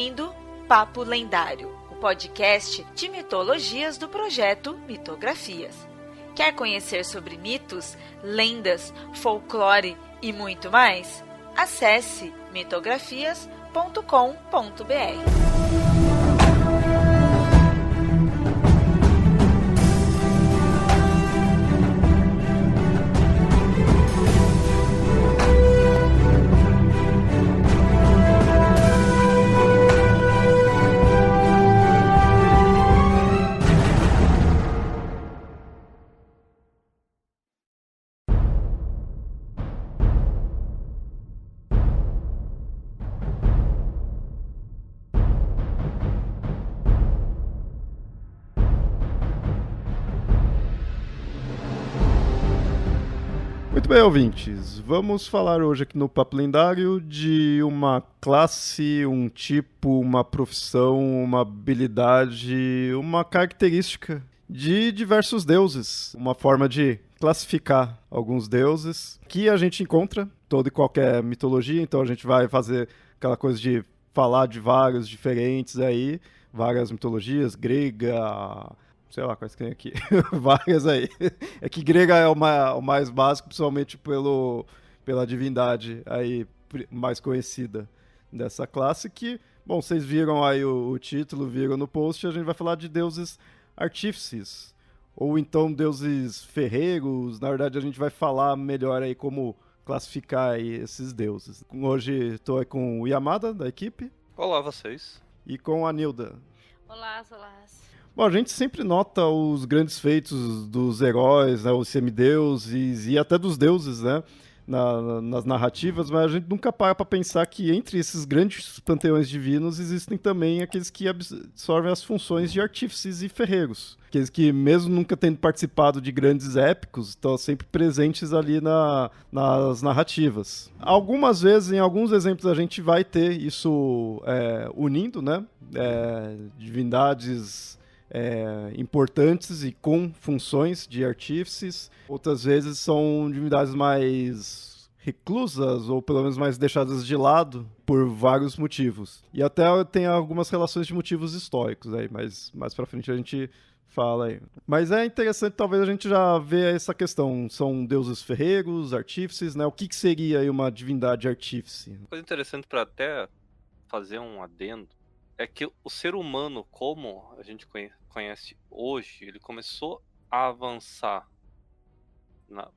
ouvindo Papo Lendário, o podcast de mitologias do projeto Mitografias. Quer conhecer sobre mitos, lendas, folclore e muito mais? Acesse mitografias.com.br. Muito bem, ouvintes, vamos falar hoje aqui no Papo Lendário de uma classe, um tipo, uma profissão, uma habilidade, uma característica de diversos deuses, uma forma de classificar alguns deuses que a gente encontra em toda e qualquer mitologia, então a gente vai fazer aquela coisa de falar de vários diferentes aí, várias mitologias, grega, sei lá quais tem aqui, várias aí. É que grega é o mais básico, principalmente pela divindade aí mais conhecida dessa classe, que, bom, vocês viram aí o título, viram no post, a gente vai falar de deuses artífices, ou então deuses ferreiros. Na verdade, a gente vai falar melhor aí como classificar aí esses deuses. Hoje estou com o Yamada, da equipe. Olá, vocês. E com a Nilda. Olá. Bom, a gente sempre nota os grandes feitos dos heróis, né, os semideuses e até dos deuses, né, nas narrativas, mas a gente nunca para pensar que entre esses grandes panteões divinos existem também aqueles que absorvem as funções de artífices e ferreiros. Aqueles que, mesmo nunca tendo participado de grandes épicos, estão sempre presentes ali nas narrativas. Algumas vezes, em alguns exemplos, a gente vai ter isso unindo, né, divindades importantes e com funções de artífices. Outras vezes são divindades mais reclusas ou pelo menos mais deixadas de lado por vários motivos. E até tem algumas relações de motivos históricos aí, mas mais pra frente a gente fala aí. Mas é interessante talvez a gente já ver essa questão. São deuses ferreiros, artífices, né? O que seria aí uma divindade artífice? Coisa interessante para até fazer um adendo é que o ser humano, como a gente conhece hoje, ele começou a avançar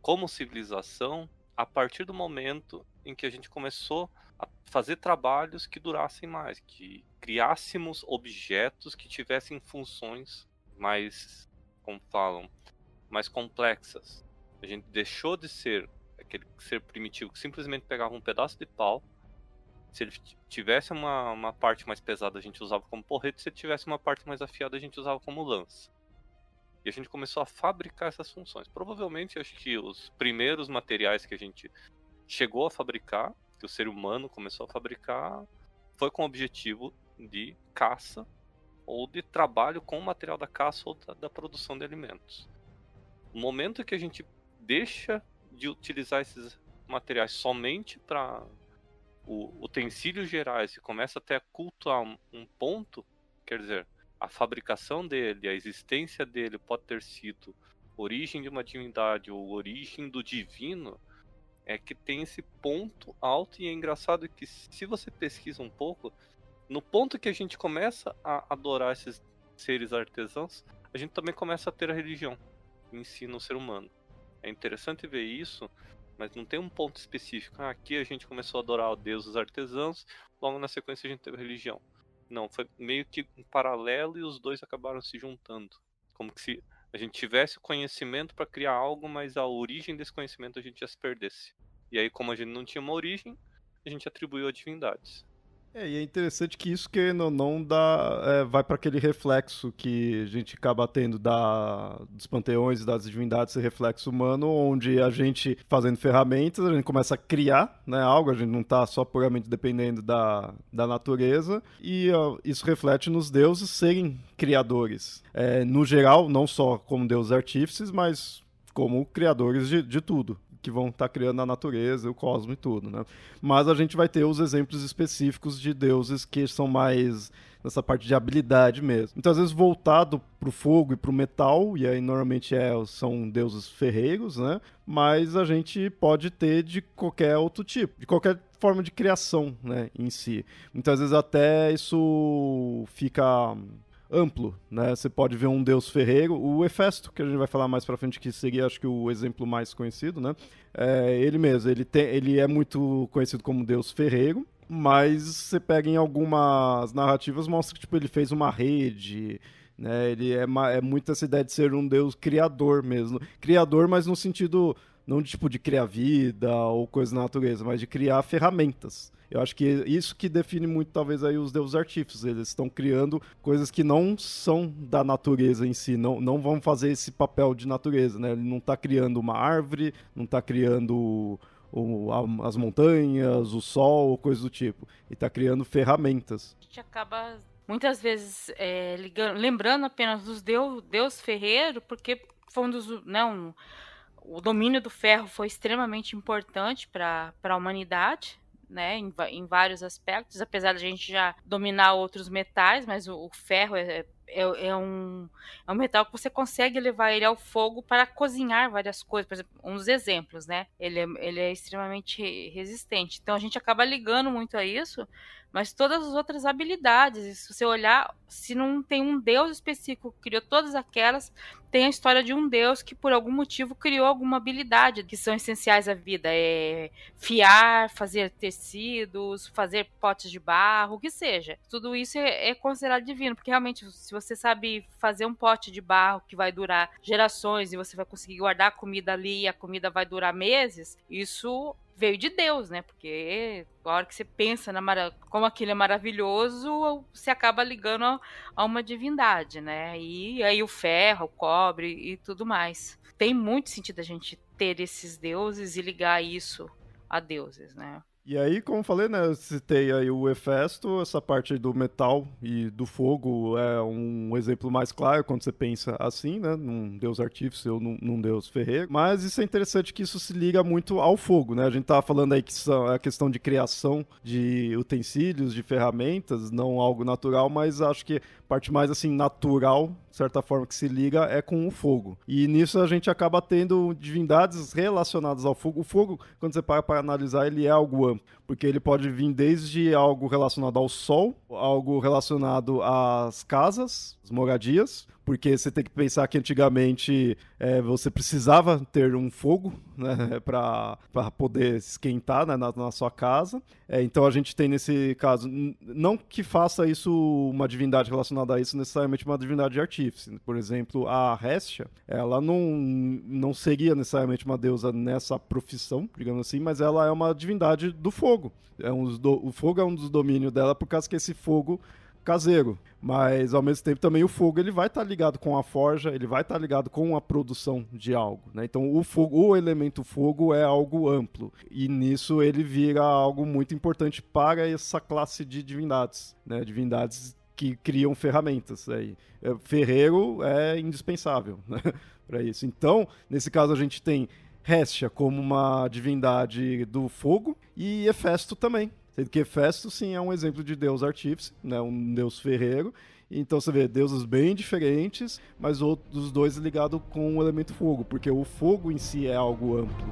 como civilização a partir do momento em que a gente começou a fazer trabalhos que durassem mais, que criássemos objetos que tivessem funções mais, como falam, mais complexas. A gente deixou de ser aquele ser primitivo que simplesmente pegava um pedaço de pau. Se ele tivesse uma parte mais pesada, a gente usava como porrete. Se ele tivesse uma parte mais afiada, a gente usava como lança. E a gente começou a fabricar essas funções. Provavelmente, acho que os primeiros materiais que a gente chegou a fabricar, que o ser humano começou a fabricar, foi com o objetivo de caça ou de trabalho com o material da caça ou da produção de alimentos. No momento que a gente deixa de utilizar esses materiais somente para utensílios gerais e começa até a cultuar um ponto, quer dizer, a fabricação dele, a existência dele pode ter sido origem de uma divindade ou origem do divino, é que tem esse ponto alto. E é engraçado que, se você pesquisa um pouco, no ponto que a gente começa a adorar esses seres artesãos, a gente também começa a ter a religião em si no ser humano. É interessante ver isso, mas não tem um ponto específico. Aqui a gente começou a adorar deuses artesãos, logo na sequência a gente teve religião. Não, foi meio que um paralelo e os dois acabaram se juntando. Como que se a gente tivesse conhecimento para criar algo, mas a origem desse conhecimento a gente já se perdesse. E aí, como a gente não tinha uma origem, a gente atribuiu a divindades. E é interessante que isso que não dá, vai para aquele reflexo que a gente acaba tendo dos panteões e das divindades, esse reflexo humano, onde a gente, fazendo ferramentas, a gente começa a criar, né, algo, a gente não está só puramente dependendo da natureza, e isso reflete nos deuses serem criadores. No geral, não só como deuses artífices, mas como criadores de tudo. que vão estar criando a natureza, o cosmos e tudo, né? Mas a gente vai ter os exemplos específicos de deuses que são mais nessa parte de habilidade mesmo. Então, às vezes, voltado pro fogo e pro metal, e aí normalmente são deuses ferreiros, né? Mas a gente pode ter de qualquer outro tipo, de qualquer forma de criação, né, em si. Muitas vezes até isso fica amplo, né? Você pode ver um deus ferreiro, o Hefesto, que a gente vai falar mais pra frente, que seria, acho que, o exemplo mais conhecido, né? Ele mesmo, ele é muito conhecido como deus ferreiro, mas você pega em algumas narrativas, mostra que tipo, ele fez uma rede, né? Ele é muito essa ideia de ser um deus criador mesmo. Criador, mas no sentido não de tipo de criar vida ou coisa da natureza, mas de criar ferramentas. Eu acho que isso que define muito, talvez, aí os deuses artífices. Eles estão criando coisas que não são da natureza em si, não vão fazer esse papel de natureza, né? Ele não está criando uma árvore, não está criando as montanhas, o sol, coisas do tipo. E está criando ferramentas. A gente acaba, muitas vezes, lembrando apenas dos Deus ferreiro, porque foi o domínio do ferro foi extremamente importante para a humanidade, né, em vários aspectos, apesar de a gente já dominar outros metais, mas o ferro é um metal que você consegue levar ele ao fogo para cozinhar várias coisas. Por exemplo, um dos exemplos, né? Ele é extremamente resistente. Então a gente acaba ligando muito a isso, mas todas as outras habilidades, se você olhar, se não tem um deus específico que criou todas aquelas, tem a história de um deus que por algum motivo criou alguma habilidade que são essenciais à vida. Fiar, fazer tecidos, fazer potes de barro, o que seja. Tudo isso é considerado divino, porque realmente se você sabe fazer um pote de barro que vai durar gerações e você vai conseguir guardar a comida ali e a comida vai durar meses, isso veio de Deus, né? Porque a hora que você pensa como aquilo é maravilhoso, você acaba ligando a uma divindade, né? E aí o ferro, o cobre e tudo mais. Tem muito sentido a gente ter esses deuses e ligar isso a deuses, né? E aí, como eu falei, né, eu citei aí o Hefesto, essa parte do metal e do fogo é um exemplo mais claro quando você pensa assim, né, num deus artífice ou num deus ferreiro. Mas isso é interessante que isso se liga muito ao fogo, né? A gente tava falando aí que a questão de criação de utensílios, de ferramentas, não algo natural, mas acho que a parte mais assim natural, de certa forma, que se liga é com o fogo. E nisso a gente acaba tendo divindades relacionadas ao fogo. O fogo, quando você para analisar, ele é algo amplo, porque ele pode vir desde algo relacionado ao sol, algo relacionado às casas, às moradias, porque você tem que pensar que antigamente você precisava ter um fogo, né, para poder esquentar, né, na sua casa. Então a gente tem nesse caso, não que faça isso uma divindade relacionada a isso, necessariamente uma divindade de artífice. Por exemplo, a Hestia, ela não seria necessariamente uma deusa nessa profissão, digamos assim, mas ela é uma divindade do fogo. O fogo é um dos domínios dela por causa que esse fogo caseiro, mas ao mesmo tempo também o fogo ele vai estar ligado com a forja, ele vai estar ligado com a produção de algo, né? Então o elemento fogo é algo amplo e nisso ele vira algo muito importante para essa classe de divindades, né? Divindades que criam ferramentas. Aí. Ferreiro é indispensável, né? Para isso. Então, nesse caso a gente tem Hestia como uma divindade do fogo e Hefesto também. Sendo que Hefesto, sim, é um exemplo de deus artífice, né? Um deus ferreiro. Então você vê deuses bem diferentes, mas os dois ligados com o elemento fogo, porque o fogo em si é algo amplo.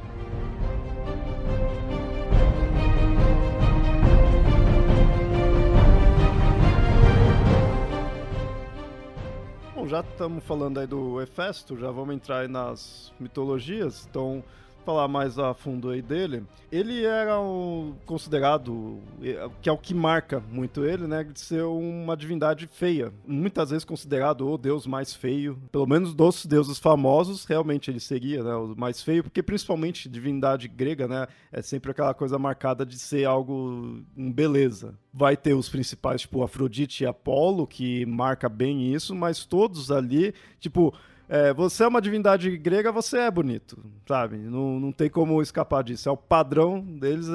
Bom, já estamos falando aí do Hefesto, já vamos entrar aí nas mitologias, então falar mais a fundo aí dele. Ele era considerado, que é o que marca muito ele, né, de ser uma divindade feia. Muitas vezes considerado o deus mais feio, pelo menos dos deuses famosos, realmente ele seria, né, o mais feio, porque principalmente divindade grega, né, é sempre aquela coisa marcada de ser algo beleza. Vai ter os principais, tipo Afrodite e Apolo, que marca bem isso, mas todos ali, tipo... você é uma divindade grega, você é bonito, sabe? Não tem como escapar disso. O padrão deles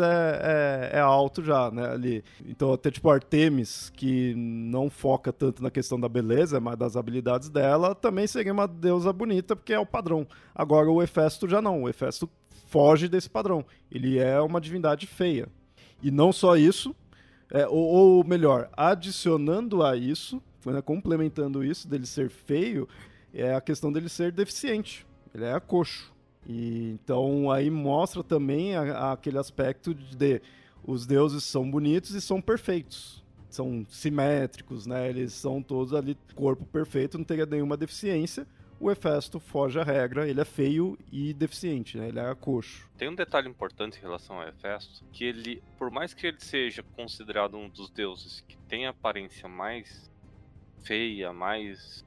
é alto já, né? Ali. Então, até tipo Artemis, que não foca tanto na questão da beleza, mas das habilidades dela, também seria uma deusa bonita, porque é o padrão. Agora, o Hefesto já não. O Hefesto foge desse padrão. Ele é uma divindade feia. E não só isso, ou melhor, adicionando a isso, né, complementando isso dele ser feio, é a questão dele ser deficiente. Ele é coxo. E então aí mostra também aquele aspecto de os deuses são bonitos e são perfeitos. São simétricos, né? Eles são todos ali, corpo perfeito, não teria nenhuma deficiência. O Hefesto foge à regra, ele é feio e deficiente, né? Ele é coxo. Tem um detalhe importante em relação ao Hefesto, que ele, por mais que ele seja considerado um dos deuses que tem a aparência mais feia, mais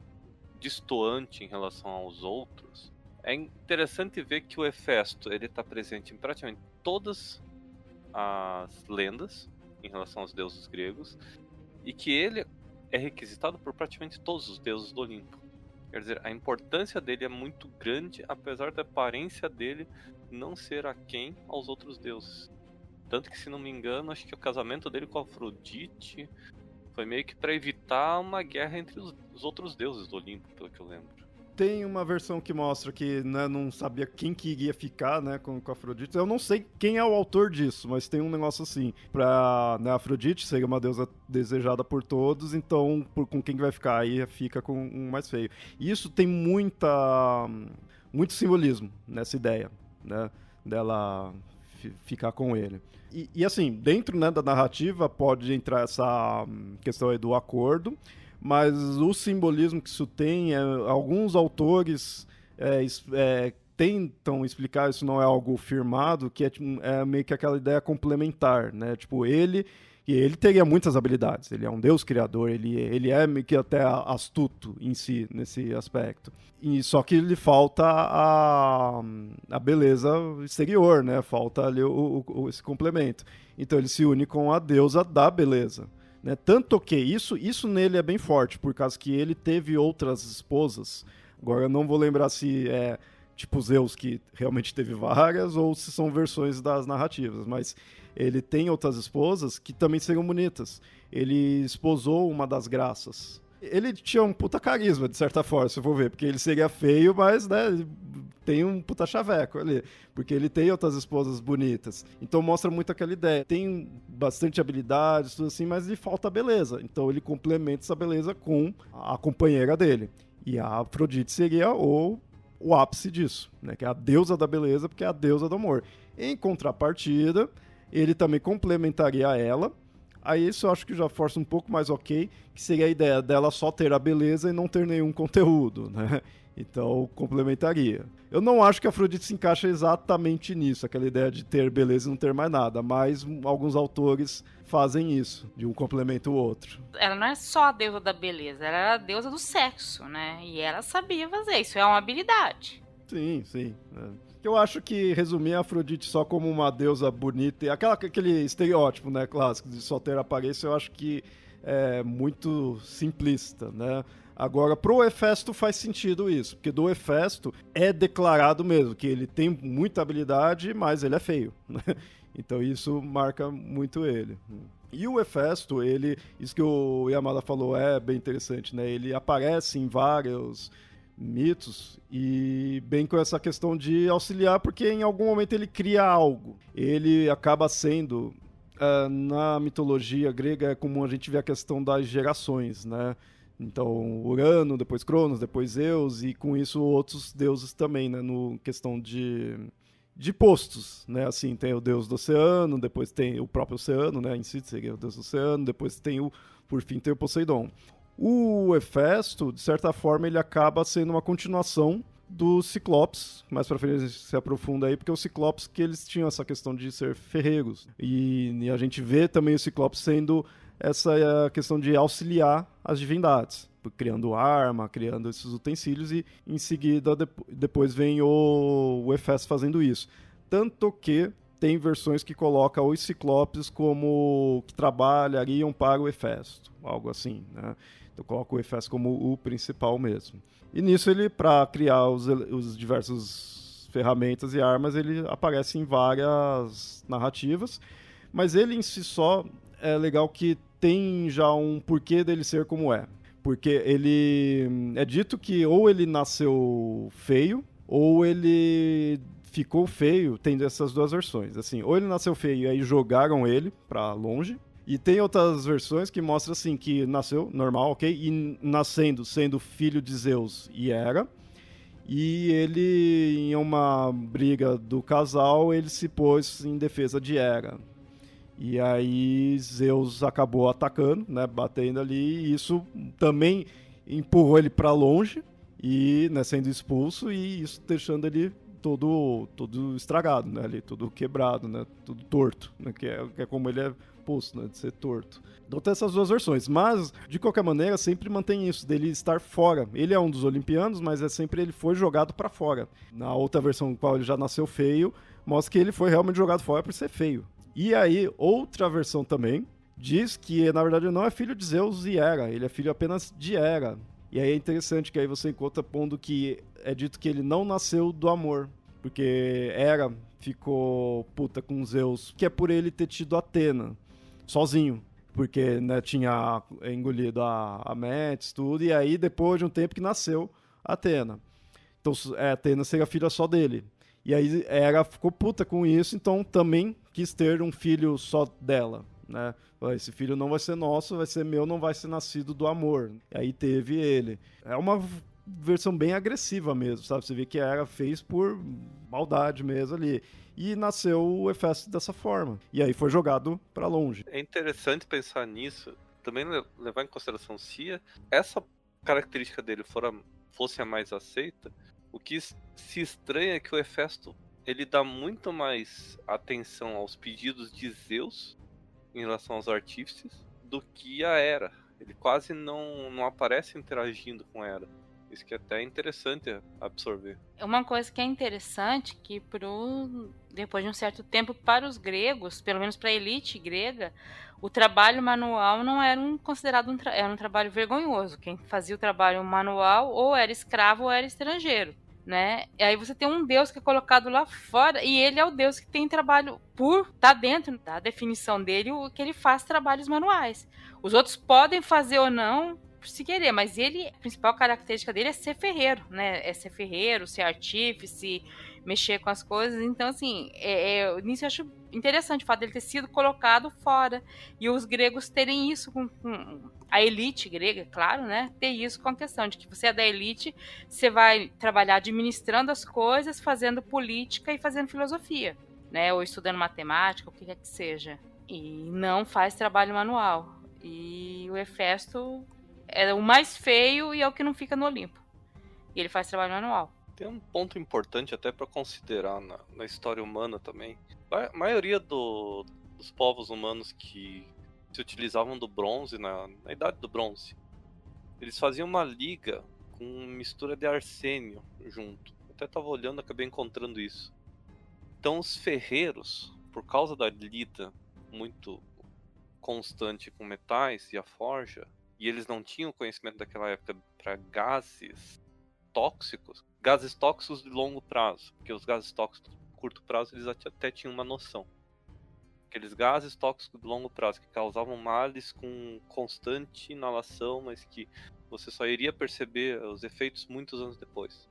destoante em relação aos outros, é interessante ver que o Hefesto ele está presente em praticamente todas as lendas em relação aos deuses gregos, e que ele é requisitado por praticamente todos os deuses do Olimpo. Quer dizer, a importância dele é muito grande, apesar da aparência dele não ser aquém aos outros deuses. Tanto que, se não me engano, acho que o casamento dele com Afrodite foi meio que para evitar uma guerra entre os outros deuses do Olimpo, pelo que eu lembro. Tem uma versão que mostra que, né, não sabia quem que iria ficar, né, com Afrodite. Eu não sei quem é o autor disso, mas tem um negócio assim. Né, Afrodite seria uma deusa desejada por todos, então com quem que vai ficar? Aí fica com um mais feio. E isso tem muito simbolismo nessa ideia, né, dela ficar com ele. E assim, dentro, né, da narrativa pode entrar essa questão aí do acordo, mas o simbolismo que isso tem, alguns autores tentam explicar, isso não é algo firmado, que é meio que aquela ideia complementar, né? Tipo, ele teria muitas habilidades, ele é um deus criador, ele é meio que até astuto em si, nesse aspecto. E só que lhe falta a beleza exterior, né? Falta ali esse complemento. Então ele se une com a deusa da beleza. Né? Tanto que isso nele é bem forte, por causa que ele teve outras esposas. Agora eu não vou lembrar se é tipo Zeus, que realmente teve várias, ou se são versões das narrativas, mas ele tem outras esposas que também seriam bonitas. Ele esposou uma das graças. Ele tinha um puta carisma, de certa forma, se eu for ver, porque ele seria feio, mas, né, ele tem um puta chaveco ali, porque ele tem outras esposas bonitas. Então mostra muito aquela ideia. Tem bastante habilidades, tudo assim, mas lhe falta beleza. Então ele complementa essa beleza com a companheira dele. E a Afrodite seria o ápice disso, né, que é a deusa da beleza, porque é a deusa do amor. Em contrapartida, ele também complementaria ela. Aí isso eu acho que já força um pouco mais ok, que seria a ideia dela só ter a beleza e não ter nenhum conteúdo, né? Então, complementaria. Eu não acho que a Afrodite se encaixa exatamente nisso, aquela ideia de ter beleza e não ter mais nada, mas alguns autores fazem isso, de um complementa o outro. Ela não é só a deusa da beleza, ela era a deusa do sexo, né? E ela sabia fazer, isso é uma habilidade. Sim, sim. Eu acho que resumir a Afrodite só como uma deusa bonita, e aquele estereótipo, né, clássico de só ter aparência, eu acho que é muito simplista, né? Agora, pro Hefesto faz sentido isso, porque do Hefesto é declarado mesmo que ele tem muita habilidade, mas ele é feio, né? Então isso marca muito ele. E o Hefesto, isso que o Yamada falou é bem interessante, né? Ele aparece em vários mitos e bem com essa questão de auxiliar, porque em algum momento ele cria algo. Ele acaba sendo, na mitologia grega é comum a gente ver a questão das gerações, né? Então Urano, depois Cronos, depois Zeus, e com isso outros deuses também, né? No questão de postos, né? Assim, tem o deus do oceano, depois tem o próprio oceano, né? Em si seria o deus do oceano, depois tem por fim tem o Poseidon. O Hefesto, de certa forma, ele acaba sendo uma continuação do Ciclopes. Mais pra frente a gente se aprofunda aí, porque o Ciclopes que eles tinham essa questão de ser ferreiros. E a gente vê também o Ciclopes sendo essa questão de auxiliar as divindades, criando arma, criando esses utensílios, e em seguida depois vem o Hefesto fazendo isso. Tanto que tem versões que colocam os Ciclopes como que trabalhariam para o Hefesto, algo assim, né? Então coloca o Hefesto como o principal mesmo. E nisso ele, para criar os diversos ferramentas e armas, ele aparece em várias narrativas, mas ele em si só é legal que tem já um porquê dele ser como é. Porque ele é dito que ou ele nasceu feio, ou ele ficou feio, tem essas duas versões. Assim, ou ele nasceu feio e aí jogaram ele pra longe, e tem outras versões que mostram assim, que nasceu normal, ok? E nascendo, sendo filho de Zeus e Hera, e ele, em uma briga do casal, ele se pôs em defesa de Hera. E aí Zeus acabou atacando, né, batendo ali, e isso também empurrou ele pra longe, e, né, sendo expulso, e isso deixando ele todo estragado, né, ali, todo quebrado, né, tudo torto, né, que é como ele é posto, né, de ser torto. Então tem essas duas versões, mas de qualquer maneira sempre mantém isso, dele estar fora. Ele é um dos olimpianos, mas é sempre ele foi jogado pra fora. Na outra versão, no qual ele já nasceu feio, mostra que ele foi realmente jogado fora por ser feio. E aí, outra versão também diz que, na verdade, não é filho de Zeus e Hera, ele é filho apenas de Hera. E aí é interessante que aí você encontra pondo que é dito que ele não nasceu do amor, porque Hera ficou puta com Zeus, que é por ele ter tido Atena, sozinho. Porque, né, tinha engolido a Metis, tudo, e aí depois de um tempo que nasceu Atena. Então Atena seria filha só dele. E aí Hera ficou puta com isso, então também quis ter um filho só dela, né? Esse filho não vai ser nosso, vai ser meu, não vai ser nascido do amor. E aí teve ele. É uma versão bem agressiva mesmo, sabe? Você vê que a Hera fez por maldade mesmo ali. E nasceu o Hefesto dessa forma. E aí foi jogado pra longe. É interessante pensar nisso, também levar em consideração se essa característica dele fosse a mais aceita, o que se estranha é que o Hefesto ele dá muito mais atenção aos pedidos de Zeus em relação aos artífices do que a Hera. Ele quase não aparece interagindo com Hera. Isso que é até interessante absorver. Uma coisa que é interessante que depois de um certo tempo para os gregos, pelo menos para a elite grega, o trabalho manual não era considerado era um trabalho vergonhoso. Quem fazia o trabalho manual ou era escravo ou era estrangeiro, né? E aí você tem um deus que é colocado lá fora e ele é o deus que tem trabalho tá dentro da definição dele, o que ele faz trabalhos manuais. Os outros podem fazer ou não se querer, mas a principal característica dele é ser ferreiro, né? É ser ferreiro, ser artífice, mexer com as coisas. Então, assim, nisso eu acho interessante o fato dele ter sido colocado fora. E os gregos terem isso com a elite grega, claro, né? Ter isso com a questão de que você é da elite, você vai trabalhar administrando as coisas, fazendo política e fazendo filosofia, né? Ou estudando matemática, o que quer que seja. E não faz trabalho manual. E o Hefesto é o mais feio e é o que não fica no Olimpo. E ele faz trabalho manual. Tem um ponto importante até para considerar na história humana também. A maioria dos povos humanos que se utilizavam do bronze, na idade do bronze, eles faziam uma liga com mistura de arsênio junto. Eu até estava olhando, acabei encontrando isso. Então os ferreiros, por causa da lida muito constante com metais e a forja, e eles não tinham conhecimento daquela época para gases tóxicos de longo prazo, porque os gases tóxicos de curto prazo eles até tinham uma noção. Aqueles gases tóxicos de longo prazo que causavam males com constante inalação, mas que você só iria perceber os efeitos muitos anos depois.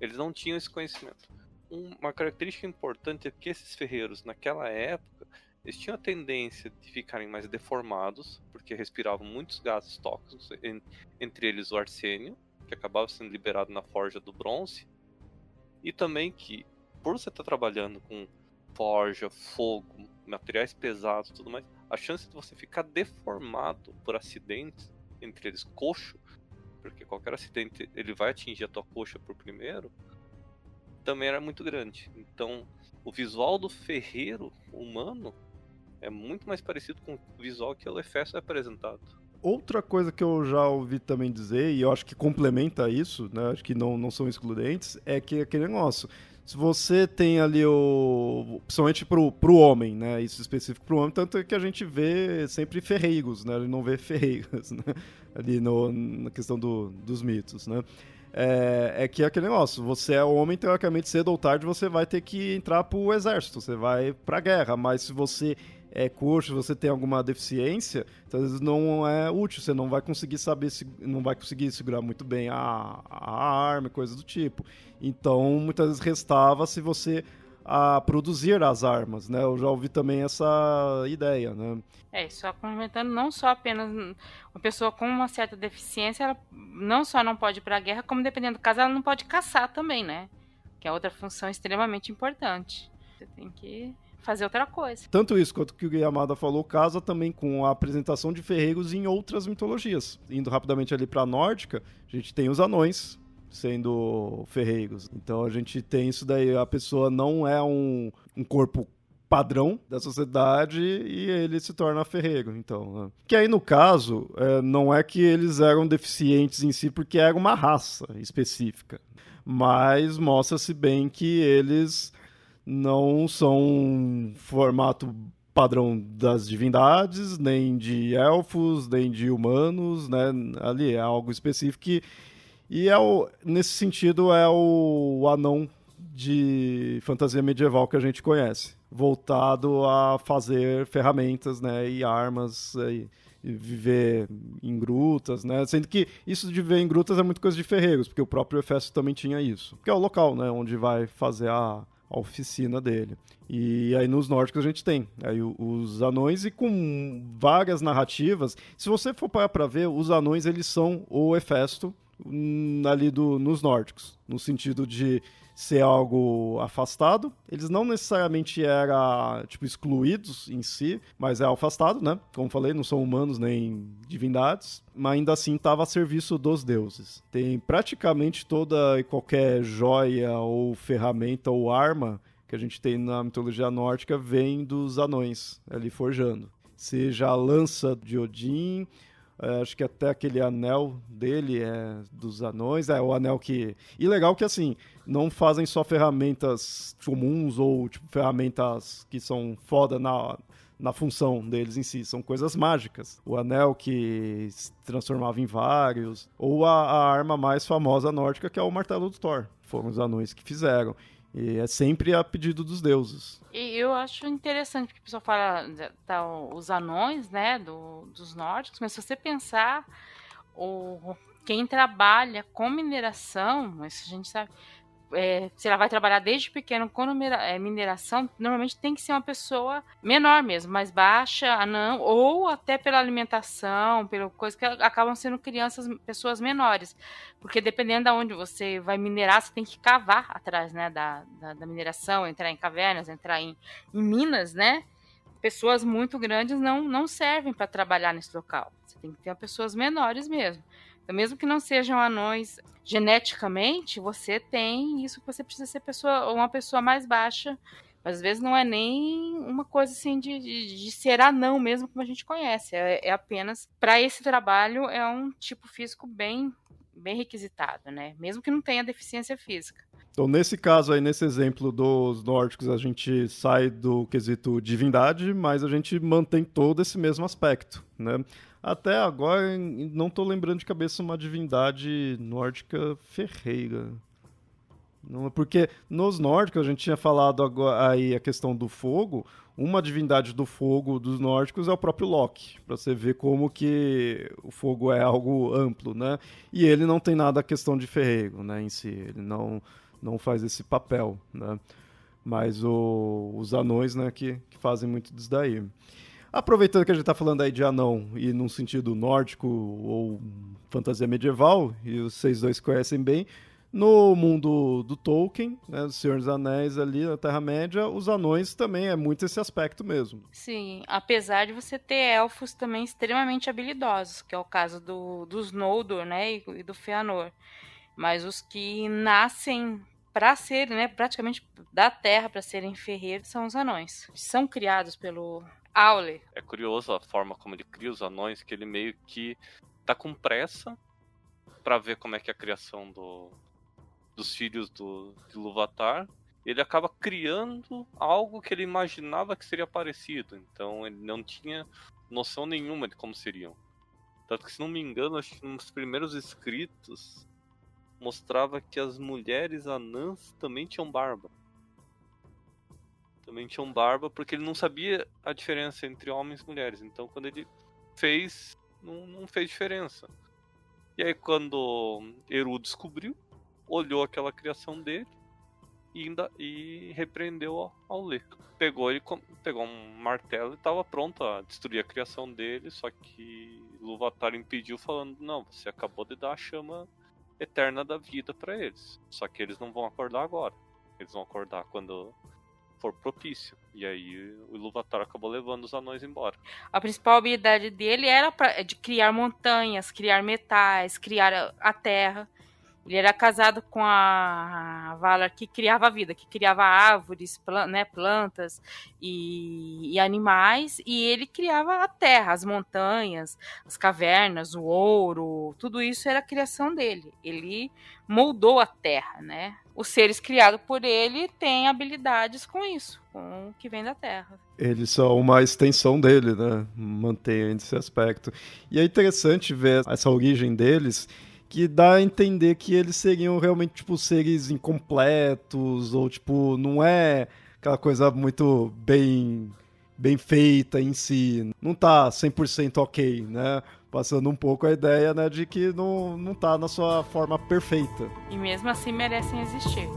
Eles não tinham esse conhecimento. Uma característica importante é que esses ferreiros, naquela época, eles tinham a tendência de ficarem mais deformados, porque respiravam muitos gases tóxicos, entre eles o arsênio, que acabava sendo liberado na forja do bronze, e também que, por você estar trabalhando com forja, fogo, materiais pesados e tudo mais, a chance de você ficar deformado por acidentes, entre eles coxo, porque qualquer acidente ele vai atingir a tua coxa por primeiro, também era muito grande. Então, o visual do ferreiro humano é muito mais parecido com o visual que o Hefesto é apresentado. Outra coisa que eu já ouvi também dizer, e eu acho que complementa isso, né, acho que não são excludentes, é que aquele negócio, se você tem ali principalmente pro homem, né, isso específico pro homem, tanto é que a gente vê sempre ferreiros, né, a gente não vê ferreiras, né, ali na questão dos mitos, né. É que é aquele negócio, você é homem, teoricamente, cedo ou tarde você vai ter que entrar pro exército, você vai pra guerra, mas se você é coxo, se você tem alguma deficiência, então, às vezes não é útil, você não vai conseguir saber, não vai conseguir segurar muito bem a arma, coisas do tipo. Então, muitas vezes restava se você produzir as armas, né? Eu já ouvi também essa ideia, né? Só complementando, não só apenas uma pessoa com uma certa deficiência, ela não só não pode ir para a guerra, como dependendo do caso, ela não pode caçar também, né? Que é outra função extremamente importante. Você tem que fazer outra coisa. Tanto isso quanto o que o Yamada falou casa também com a apresentação de ferreiros em outras mitologias. Indo rapidamente ali para a nórdica, a gente tem os anões sendo ferreiros. Então a gente tem isso daí, a pessoa não é um corpo padrão da sociedade e ele se torna ferreiro, então. Né? Que aí, no caso, não é que eles eram deficientes em si, porque era uma raça específica. Mas mostra-se bem que eles não são formato padrão das divindades, nem de elfos, nem de humanos, né? Ali é algo específico e nesse sentido é o anão de fantasia medieval que a gente conhece, voltado a fazer ferramentas, né, e armas, e viver em grutas, né, sendo que isso de viver em grutas é muito coisa de ferreiros, porque o próprio Hefesto também tinha isso, que é o local, né, onde vai fazer a oficina dele. E aí nos nórdicos a gente tem aí os anões e com várias narrativas. Se você for parar para ver, os anões eles são o Hefesto ali nos nórdicos, no sentido de ser algo afastado. Eles não necessariamente eram, tipo, excluídos em si, mas é afastado, né? Como falei, não são humanos nem divindades, mas ainda assim estava a serviço dos deuses. Tem praticamente toda e qualquer joia ou ferramenta ou arma que a gente tem na mitologia nórdica vem dos anões ali forjando. Seja a lança de Odin, acho que até aquele anel dele é dos anões, é o anel que... E legal que, assim, não fazem só ferramentas comuns ou, tipo, ferramentas que são foda na função deles em si, são coisas mágicas. O anel que se transformava em vários, ou a arma mais famosa nórdica, que é o martelo do Thor. Foram os anões que fizeram. E é sempre a pedido dos deuses. E eu acho interessante, porque o pessoal fala os anões, né, dos nórdicos, mas se você pensar, quem trabalha com mineração, isso a gente sabe, se ela vai trabalhar desde pequeno com mineração, normalmente tem que ser uma pessoa menor mesmo, mais baixa, anã, ou até pela alimentação, pela coisa que acabam sendo pessoas menores, porque dependendo de onde você vai minerar, você tem que cavar atrás, né, da mineração, entrar em cavernas, entrar em minas, né? Pessoas muito grandes não servem para trabalhar nesse local. Você tem que ter pessoas menores mesmo. Então, mesmo que não sejam anões geneticamente, você tem isso que você precisa ser uma pessoa mais baixa. Mas às vezes não é nem uma coisa assim de ser anão mesmo, como a gente conhece. É apenas, para esse trabalho, é um tipo físico bem requisitado, né? Mesmo que não tenha deficiência física. Então, nesse caso aí, nesse exemplo dos nórdicos, a gente sai do quesito divindade, mas a gente mantém todo esse mesmo aspecto, né? Até agora, não estou lembrando de cabeça uma divindade nórdica ferreira. Não, porque nos nórdicos, a gente tinha falado agora, aí a questão do fogo, uma divindade do fogo dos nórdicos é o próprio Loki, para você ver como que o fogo é algo amplo, né? E ele não tem nada a questão de ferreiro, né, em si, ele não faz esse papel, né? Mas os anões, né, que fazem muito disso daí. Aproveitando que a gente está falando aí de anão e num sentido nórdico ou fantasia medieval, e vocês dois conhecem bem, no mundo do Tolkien, né, do Senhor dos Anéis ali na Terra-média, os anões também é muito esse aspecto mesmo. Sim, apesar de você ter elfos também extremamente habilidosos, que é o caso dos Noldor, né, e do Fëanor. Mas os que nascem para serem, né, praticamente da terra para serem ferreiros são os anões. São criados pelo Aule. É curioso a forma como ele cria os anões, que ele meio que tá com pressa para ver como é que é a criação dos filhos de Ilúvatar. Ele acaba criando algo que ele imaginava que seria parecido. Então ele não tinha noção nenhuma de como seriam. Tanto que, se não me engano, acho que nos primeiros escritos mostrava que as mulheres anãs também tinham barba. também tinham barba, porque ele não sabia a diferença entre homens e mulheres. Então, quando ele fez, não fez diferença. E aí, quando Eru descobriu, olhou aquela criação dele e repreendeu ao ler. Pegou um martelo e estava pronto a destruir a criação dele, só que Ilúvatar impediu, falando: não, você acabou de dar a chama eterna da vida para eles. Só que eles não vão acordar agora. Eles vão acordar quando for propício. E aí o Ilúvatar acabou levando os anões embora. A principal habilidade dele era de criar montanhas, criar metais, criar a terra. Ele era casado com a Valar, que criava a vida, que criava árvores, plantas e animais, e ele criava a terra, as montanhas, as cavernas, o ouro, tudo isso era a criação dele. Ele moldou a terra, né? Os seres criados por ele têm habilidades com isso, com o que vem da terra. Eles são uma extensão dele, né? Mantém esse aspecto. E é interessante ver essa origem deles, que dá a entender que eles seriam realmente, tipo, seres incompletos, ou, tipo, não é aquela coisa muito bem feita em si. Não tá 100% ok, né? Passando um pouco a ideia, né, de que não tá na sua forma perfeita. E mesmo assim merecem existir.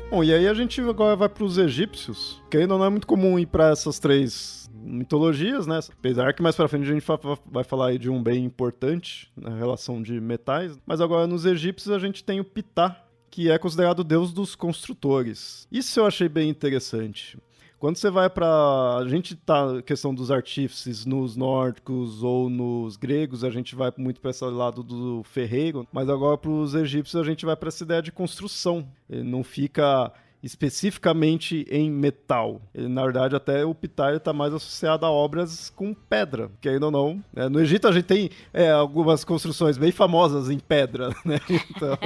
Bom, e aí a gente agora vai para os egípcios, que ainda não é muito comum ir para essas três mitologias, né? Apesar que mais para frente a gente vai falar aí de um bem importante na relação de metais. Mas agora nos egípcios a gente tem o Ptah, que é considerado o deus dos construtores. Isso eu achei bem interessante. Quando você vai para... A gente tá questão dos artífices nos nórdicos ou nos gregos, a gente vai muito para esse lado do ferreiro, mas agora para os egípcios a gente vai para essa ideia de construção. Ele não fica especificamente em metal. Ele, na verdade, até o Ptah está mais associado a obras com pedra, que ainda não. Né? No Egito a gente tem algumas construções bem famosas em pedra, né? Então...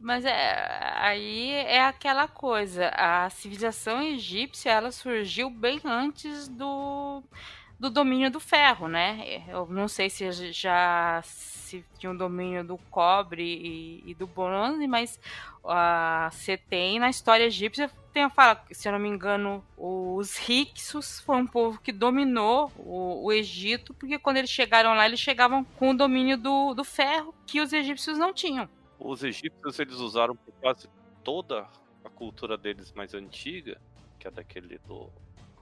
Mas aí é aquela coisa, a civilização egípcia, ela surgiu bem antes do domínio do ferro, né? Eu não sei se se tinha um domínio do cobre e do bronze, mas você tem na história egípcia, fala, se eu não me engano, os Hyksos foi um povo que dominou o Egito, porque quando eles chegaram lá, eles chegavam com o domínio do ferro que os egípcios não tinham. Os egípcios, eles usaram por quase toda a cultura deles mais antiga, que é daquele do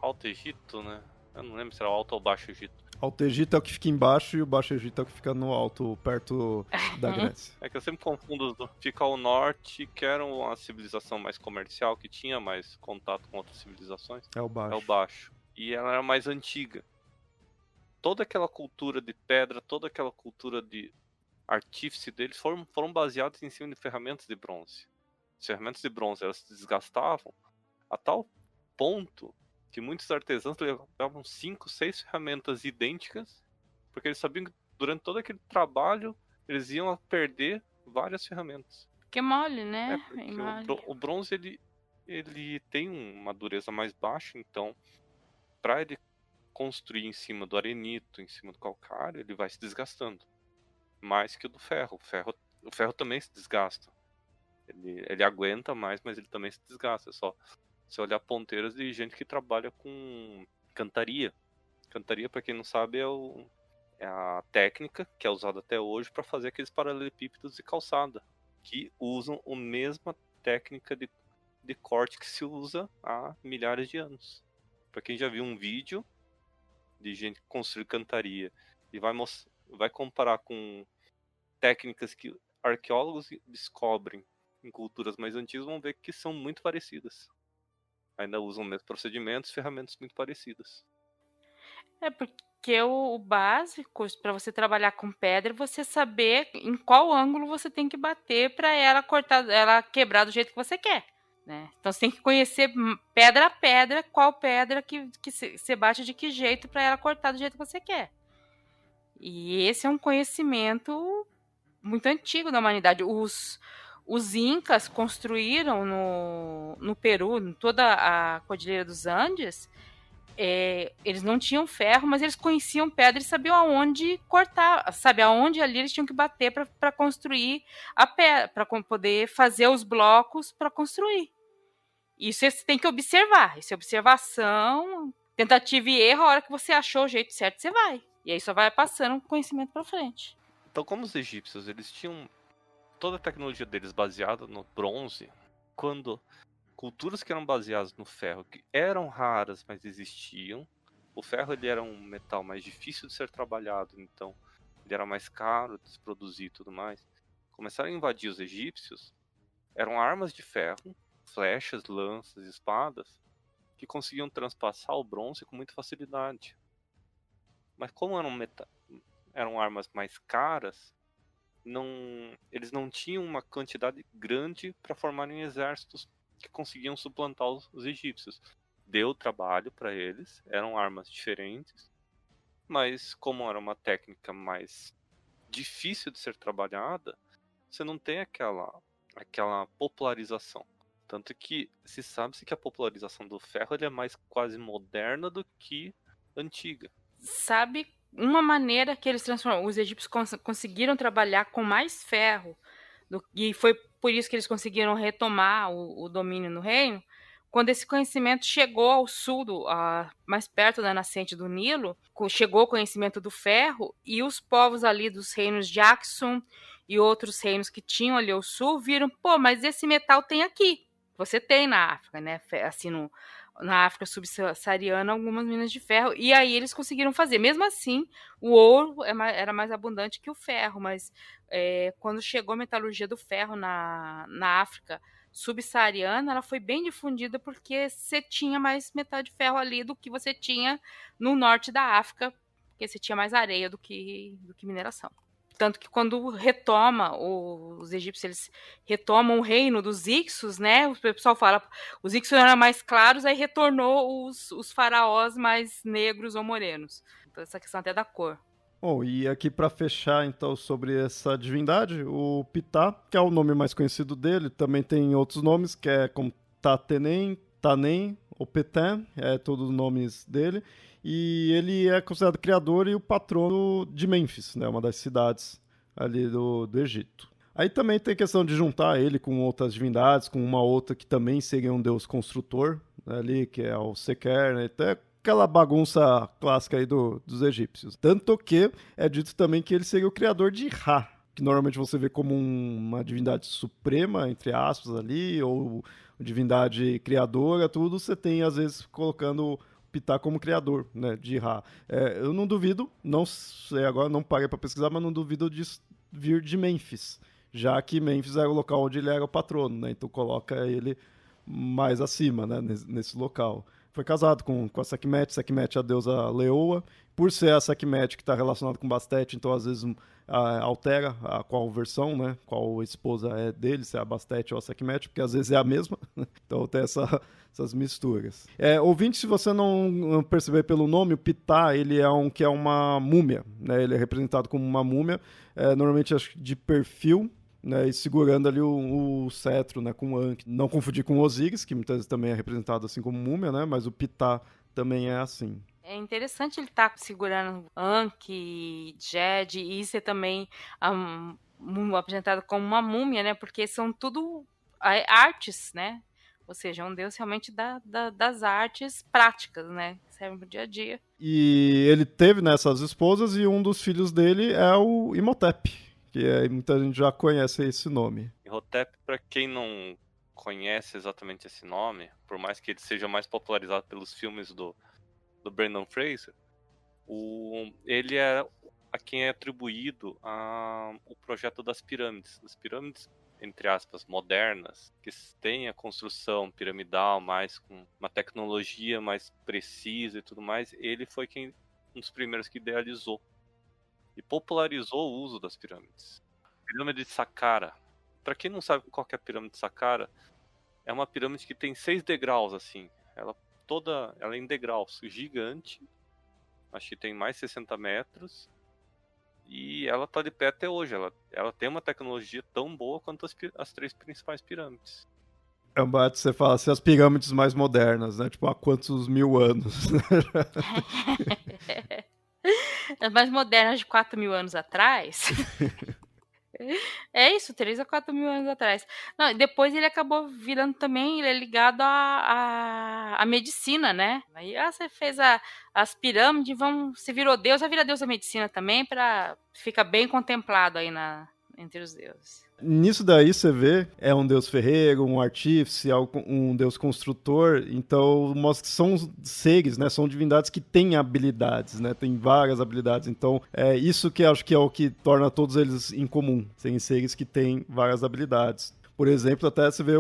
Alto Egito, né? Eu não lembro se era o Alto ou Baixo Egito. Alto Egito é o que fica embaixo e o Baixo Egito é o que fica no alto, perto da Grécia. É que eu sempre confundo, fica ao norte, que era uma civilização mais comercial, que tinha mais contato com outras civilizações. É o Baixo. É o Baixo. E ela era mais antiga. Toda aquela cultura de pedra, toda aquela cultura de artífice deles foram baseados em cima de ferramentas de bronze. As ferramentas de bronze, elas se desgastavam a tal ponto que muitos artesãos levavam 5, 6 ferramentas idênticas, porque eles sabiam que durante todo aquele trabalho eles iam perder várias ferramentas. Que mole, né? O bronze ele tem uma dureza mais baixa, então para ele construir em cima do arenito, em cima do calcário, ele vai se desgastando mais que o do ferro. O ferro também se desgasta. Ele aguenta mais, mas ele também se desgasta. É só você olhar ponteiras de gente que trabalha com cantaria. Cantaria, para quem não sabe, é a técnica que é usada até hoje para fazer aqueles paralelepípedos de calçada, que usam a mesma técnica de corte que se usa há milhares de anos. Para quem já viu um vídeo de gente que construi cantaria e vai comparar com técnicas que arqueólogos descobrem em culturas mais antigas, vão ver que são muito parecidas. Ainda usam os mesmos procedimentos, ferramentas muito parecidas. É porque o básico para você trabalhar com pedra é você saber em qual ângulo você tem que bater para ela quebrar do jeito que você quer, né? Então você tem que conhecer pedra a pedra, qual pedra que você bate de que jeito para ela cortar do jeito que você quer. E esse é um conhecimento muito antigo da humanidade. Os Os incas construíram no Peru, em toda a Cordilheira dos Andes, eles não tinham ferro, mas eles conheciam pedra e sabiam aonde cortar, sabe, aonde ali eles tinham que bater para construir a pedra, para poder fazer os blocos para construir. Isso você tem que observar. Isso é observação, tentativa e erro. A hora que você achou o jeito certo, você vai. E aí só vai passando o conhecimento para frente. Então, como os egípcios, eles tinham toda a tecnologia deles baseada no bronze, quando culturas que eram baseadas no ferro, que eram raras, mas existiam, o ferro ele era um metal mais difícil de ser trabalhado, então ele era mais caro de se produzir e tudo mais. Começaram a invadir os egípcios, eram armas de ferro, flechas, lanças, espadas, que conseguiam transpassar o bronze com muita facilidade. Mas como eram armas mais caras, eles não tinham uma quantidade grande para formarem exércitos que conseguiam suplantar os egípcios. Deu trabalho para eles, eram armas diferentes, mas como era uma técnica mais difícil de ser trabalhada, você não tem aquela popularização. Tanto que se sabe-se que a popularização do ferro ele é mais quase moderna do que antiga. Sabe uma maneira que eles transformam? Os egípcios conseguiram trabalhar com mais ferro, e foi por isso que eles conseguiram retomar o domínio no reino. Quando esse conhecimento chegou ao sul, mais perto da nascente do Nilo, chegou o conhecimento do ferro, e os povos ali dos reinos de Aksum e outros reinos que tinham ali ao sul viram, pô, mas esse metal tem aqui. Você tem na África, né? Assim, na África subsaariana, algumas minas de ferro, e aí eles conseguiram fazer. Mesmo assim, o ouro era mais abundante que o ferro, mas quando chegou a metalurgia do ferro na África subsaariana, ela foi bem difundida porque você tinha mais metal de ferro ali do que você tinha no norte da África, porque você tinha mais areia do que mineração. Tanto que quando os egípcios eles retomam o reino dos Ixos, né? O pessoal fala, os Ixos eram mais claros, aí retornou os faraós mais negros ou morenos. Então, essa questão até da cor. Bom, e aqui para fechar então sobre essa divindade, o Ptah, que é o nome mais conhecido dele, também tem outros nomes, que é como Tatenem, Tanem, ou Ptah, todos os nomes dele. E ele é considerado criador e o patrono de Mênfis, né, uma das cidades ali do Egito. Aí também tem a questão de juntar ele com outras divindades, com uma outra que também seria um deus construtor, né, ali, que é o Seker, né, até aquela bagunça clássica aí dos egípcios. Tanto que é dito também que ele seria o criador de Ra, que normalmente você vê como uma divindade suprema, entre aspas, ali, ou divindade criadora, tudo, você tem, às vezes, colocando Ptah como criador, né, de Ra. Eu não duvido, não sei agora, não parei para pesquisar, mas não duvido de vir de Mênfis, já que Mênfis era o local onde ele era o patrono, né, então coloca ele mais acima, né, nesse local. Foi casado com a Sekhmet. Sekhmet é a deusa leoa. Por ser a Sekhmet que está relacionada com Bastet, então às vezes altera qual versão, né? Qual esposa é dele, se é a Bastet ou a Sekhmet, porque às vezes é a mesma. Então tem essas misturas. Ouvinte, se você não perceber pelo nome, o Ptah, ele é uma múmia, né? Ele é representado como uma múmia, normalmente acho de perfil, né, e segurando ali o cetro, né, com o Ankh. Não confundir com o Osíris, que muitas vezes também é representado assim como múmia, né, mas o Ptah também é assim. É interessante ele estar segurando Ankh, Djed, e ser também apresentado como uma múmia, né, porque são tudo artes, né, ou seja, é um deus realmente das artes práticas, né, que servem pro dia a dia. E ele teve nessas esposas, e um dos filhos dele é o Imhotep, que muita gente já conhece esse nome. Imhotep, para quem não conhece exatamente esse nome, por mais que ele seja mais popularizado pelos filmes do Brendan Fraser, ele é a quem é atribuído o projeto das pirâmides. Das pirâmides, entre aspas, modernas, que têm a construção piramidal, mais com uma tecnologia mais precisa e tudo mais. Ele foi um dos primeiros que idealizou e popularizou o uso das pirâmides. Pirâmide de Saqqara. Para quem não sabe qual que é a pirâmide de Saqqara, é uma pirâmide que tem 6 degraus, assim. Ela é em degraus, gigante. Acho que tem mais 60 metros. E ela tá de pé até hoje. Ela tem uma tecnologia tão boa quanto as 3 principais pirâmides. É um bate, você fala assim, as pirâmides mais modernas, né? Tipo, há quantos mil anos? As mais modernas de 4.000 anos atrás. É isso, 3 a 4.000 anos atrás. Não, depois ele acabou virando também, ele é ligado à medicina, né? Aí você fez as pirâmides, se virou Deus, vai virar Deus da medicina também, para ficar bem contemplado aí entre os deuses. Nisso daí você vê, é um deus ferreiro, um artífice, um deus construtor, então mostra que são seres, né, são divindades que têm habilidades, né, tem várias habilidades, então é isso que acho que é o que torna todos eles em comum, serem seres que têm várias habilidades. Por exemplo, até você vê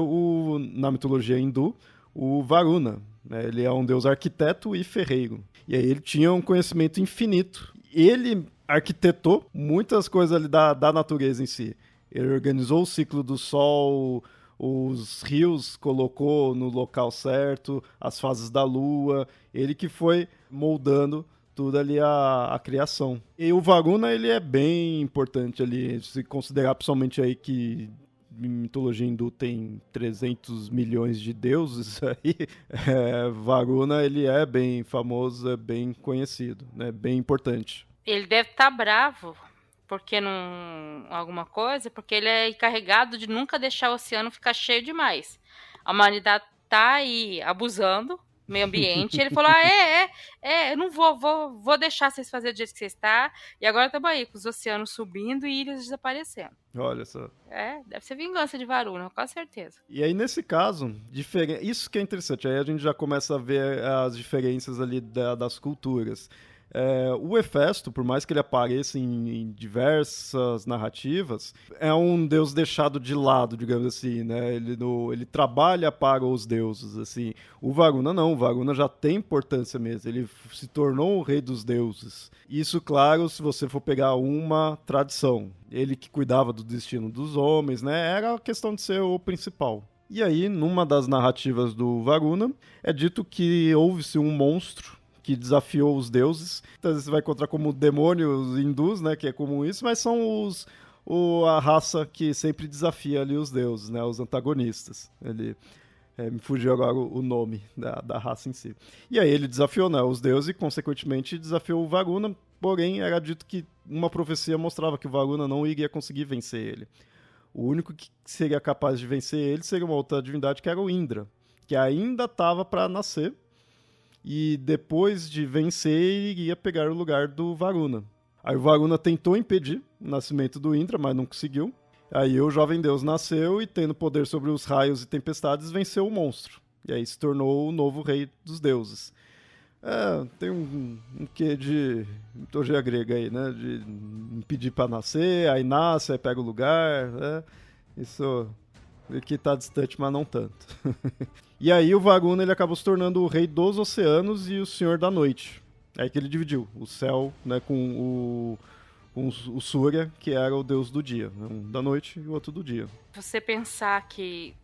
na mitologia hindu, o Varuna, né, ele é um deus arquiteto e ferreiro, e aí ele tinha um conhecimento infinito, ele arquitetou muitas coisas ali da natureza em si. Ele organizou o ciclo do Sol, os rios colocou no local certo, as fases da Lua, ele que foi moldando tudo ali a criação. E o Varuna, ele é bem importante ali, se considerar principalmente aí que em mitologia hindu tem 300 milhões de deuses aí, Varuna, ele é bem famoso, é bem conhecido, né, bem importante. Ele deve estar bravo porque alguma coisa, porque ele é encarregado de nunca deixar o oceano ficar cheio demais. A humanidade tá aí abusando do meio ambiente, ele falou, eu não vou deixar vocês fazerem do jeito que vocês estão, e agora estamos aí, com os oceanos subindo e ilhas desaparecendo. Olha só. Deve ser vingança de Varuna, com certeza. E aí, nesse caso, isso que é interessante, aí a gente já começa a ver as diferenças ali das culturas. O Hefesto, por mais que ele apareça em diversas narrativas, é um deus deixado de lado, digamos assim, né? Ele trabalha para os deuses, assim. O Varuna não, o Varuna já tem importância mesmo, ele se tornou o rei dos deuses. Isso, claro, se você for pegar uma tradição. Ele que cuidava do destino dos homens, né? Era a questão de ser o principal. E aí, numa das narrativas do Varuna, é dito que houve-se um monstro que desafiou os deuses. Então você vai encontrar como demônios hindus, né, que é comum isso, mas são a raça que sempre desafia ali os deuses, né, os antagonistas. Me fugiu agora o nome da raça em si. E aí ele desafiou, né, os deuses e, consequentemente, desafiou o Varuna, porém era dito que uma profecia mostrava que o Varuna não iria conseguir vencer ele. O único que seria capaz de vencer ele seria uma outra divindade, que era o Indra, que ainda estava para nascer, e depois de vencer, ele iria pegar o lugar do Varuna. Aí o Varuna tentou impedir o nascimento do Indra, mas não conseguiu. Aí o jovem deus nasceu e, tendo poder sobre os raios e tempestades, venceu o monstro. E aí se tornou o novo rei dos deuses. Tem um quê de mitologia grega aí, né? De impedir para nascer, aí nasce, aí pega o lugar, né? Isso que tá distante, mas não tanto. E aí o Varuna, ele acabou se tornando o rei dos oceanos e o senhor da noite. É aí que ele dividiu o céu, né, com o Surya, que era o deus do dia. Um da noite e o outro do dia. Você pensar que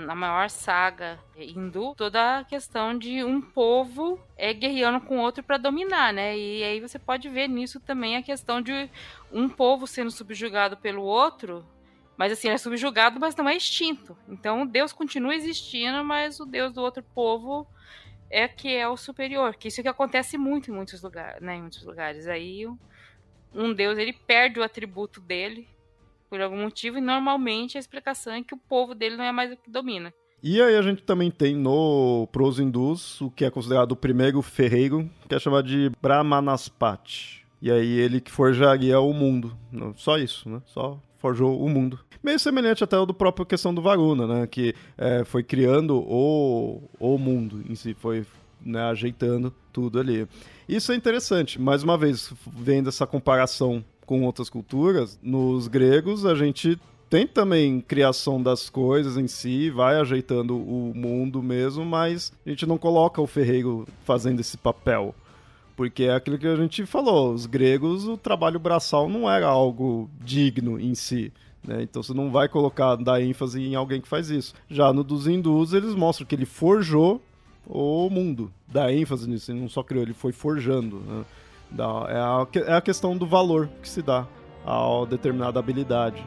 a maior saga hindu, toda a questão de um povo guerreando com outro para dominar, né? E aí você pode ver nisso também a questão de um povo sendo subjugado pelo outro. Mas assim, é subjugado, mas não é extinto. Então Deus continua existindo, mas o Deus do outro povo é que é o superior. Que isso que acontece muito em muitos lugares, né? Em muitos lugares. Aí um Deus, ele perde o atributo dele por algum motivo, e normalmente a explicação é que o povo dele não é mais o que domina. E aí a gente também tem pros hindus o que é considerado o primeiro ferreiro, que é chamado de Brahmanaspati. E aí ele que forjaria o mundo. Só isso, né? Só forjou o mundo. Meio semelhante até ao do próprio questão do Varuna, né? Que foi criando o mundo em si, foi, né, ajeitando tudo ali. Isso é interessante. Mais uma vez, vendo essa comparação com outras culturas, nos gregos a gente tem também criação das coisas em si, vai ajeitando o mundo mesmo, mas a gente não coloca o ferreiro fazendo esse papel. Porque é aquilo que a gente falou, os gregos, o trabalho braçal não era algo digno em si, né? Então você não vai dar ênfase em alguém que faz isso. Já no dos hindus, eles mostram que ele forjou o mundo, dá ênfase nisso, ele não só criou, ele foi forjando, né? É a questão do valor que se dá a determinada habilidade.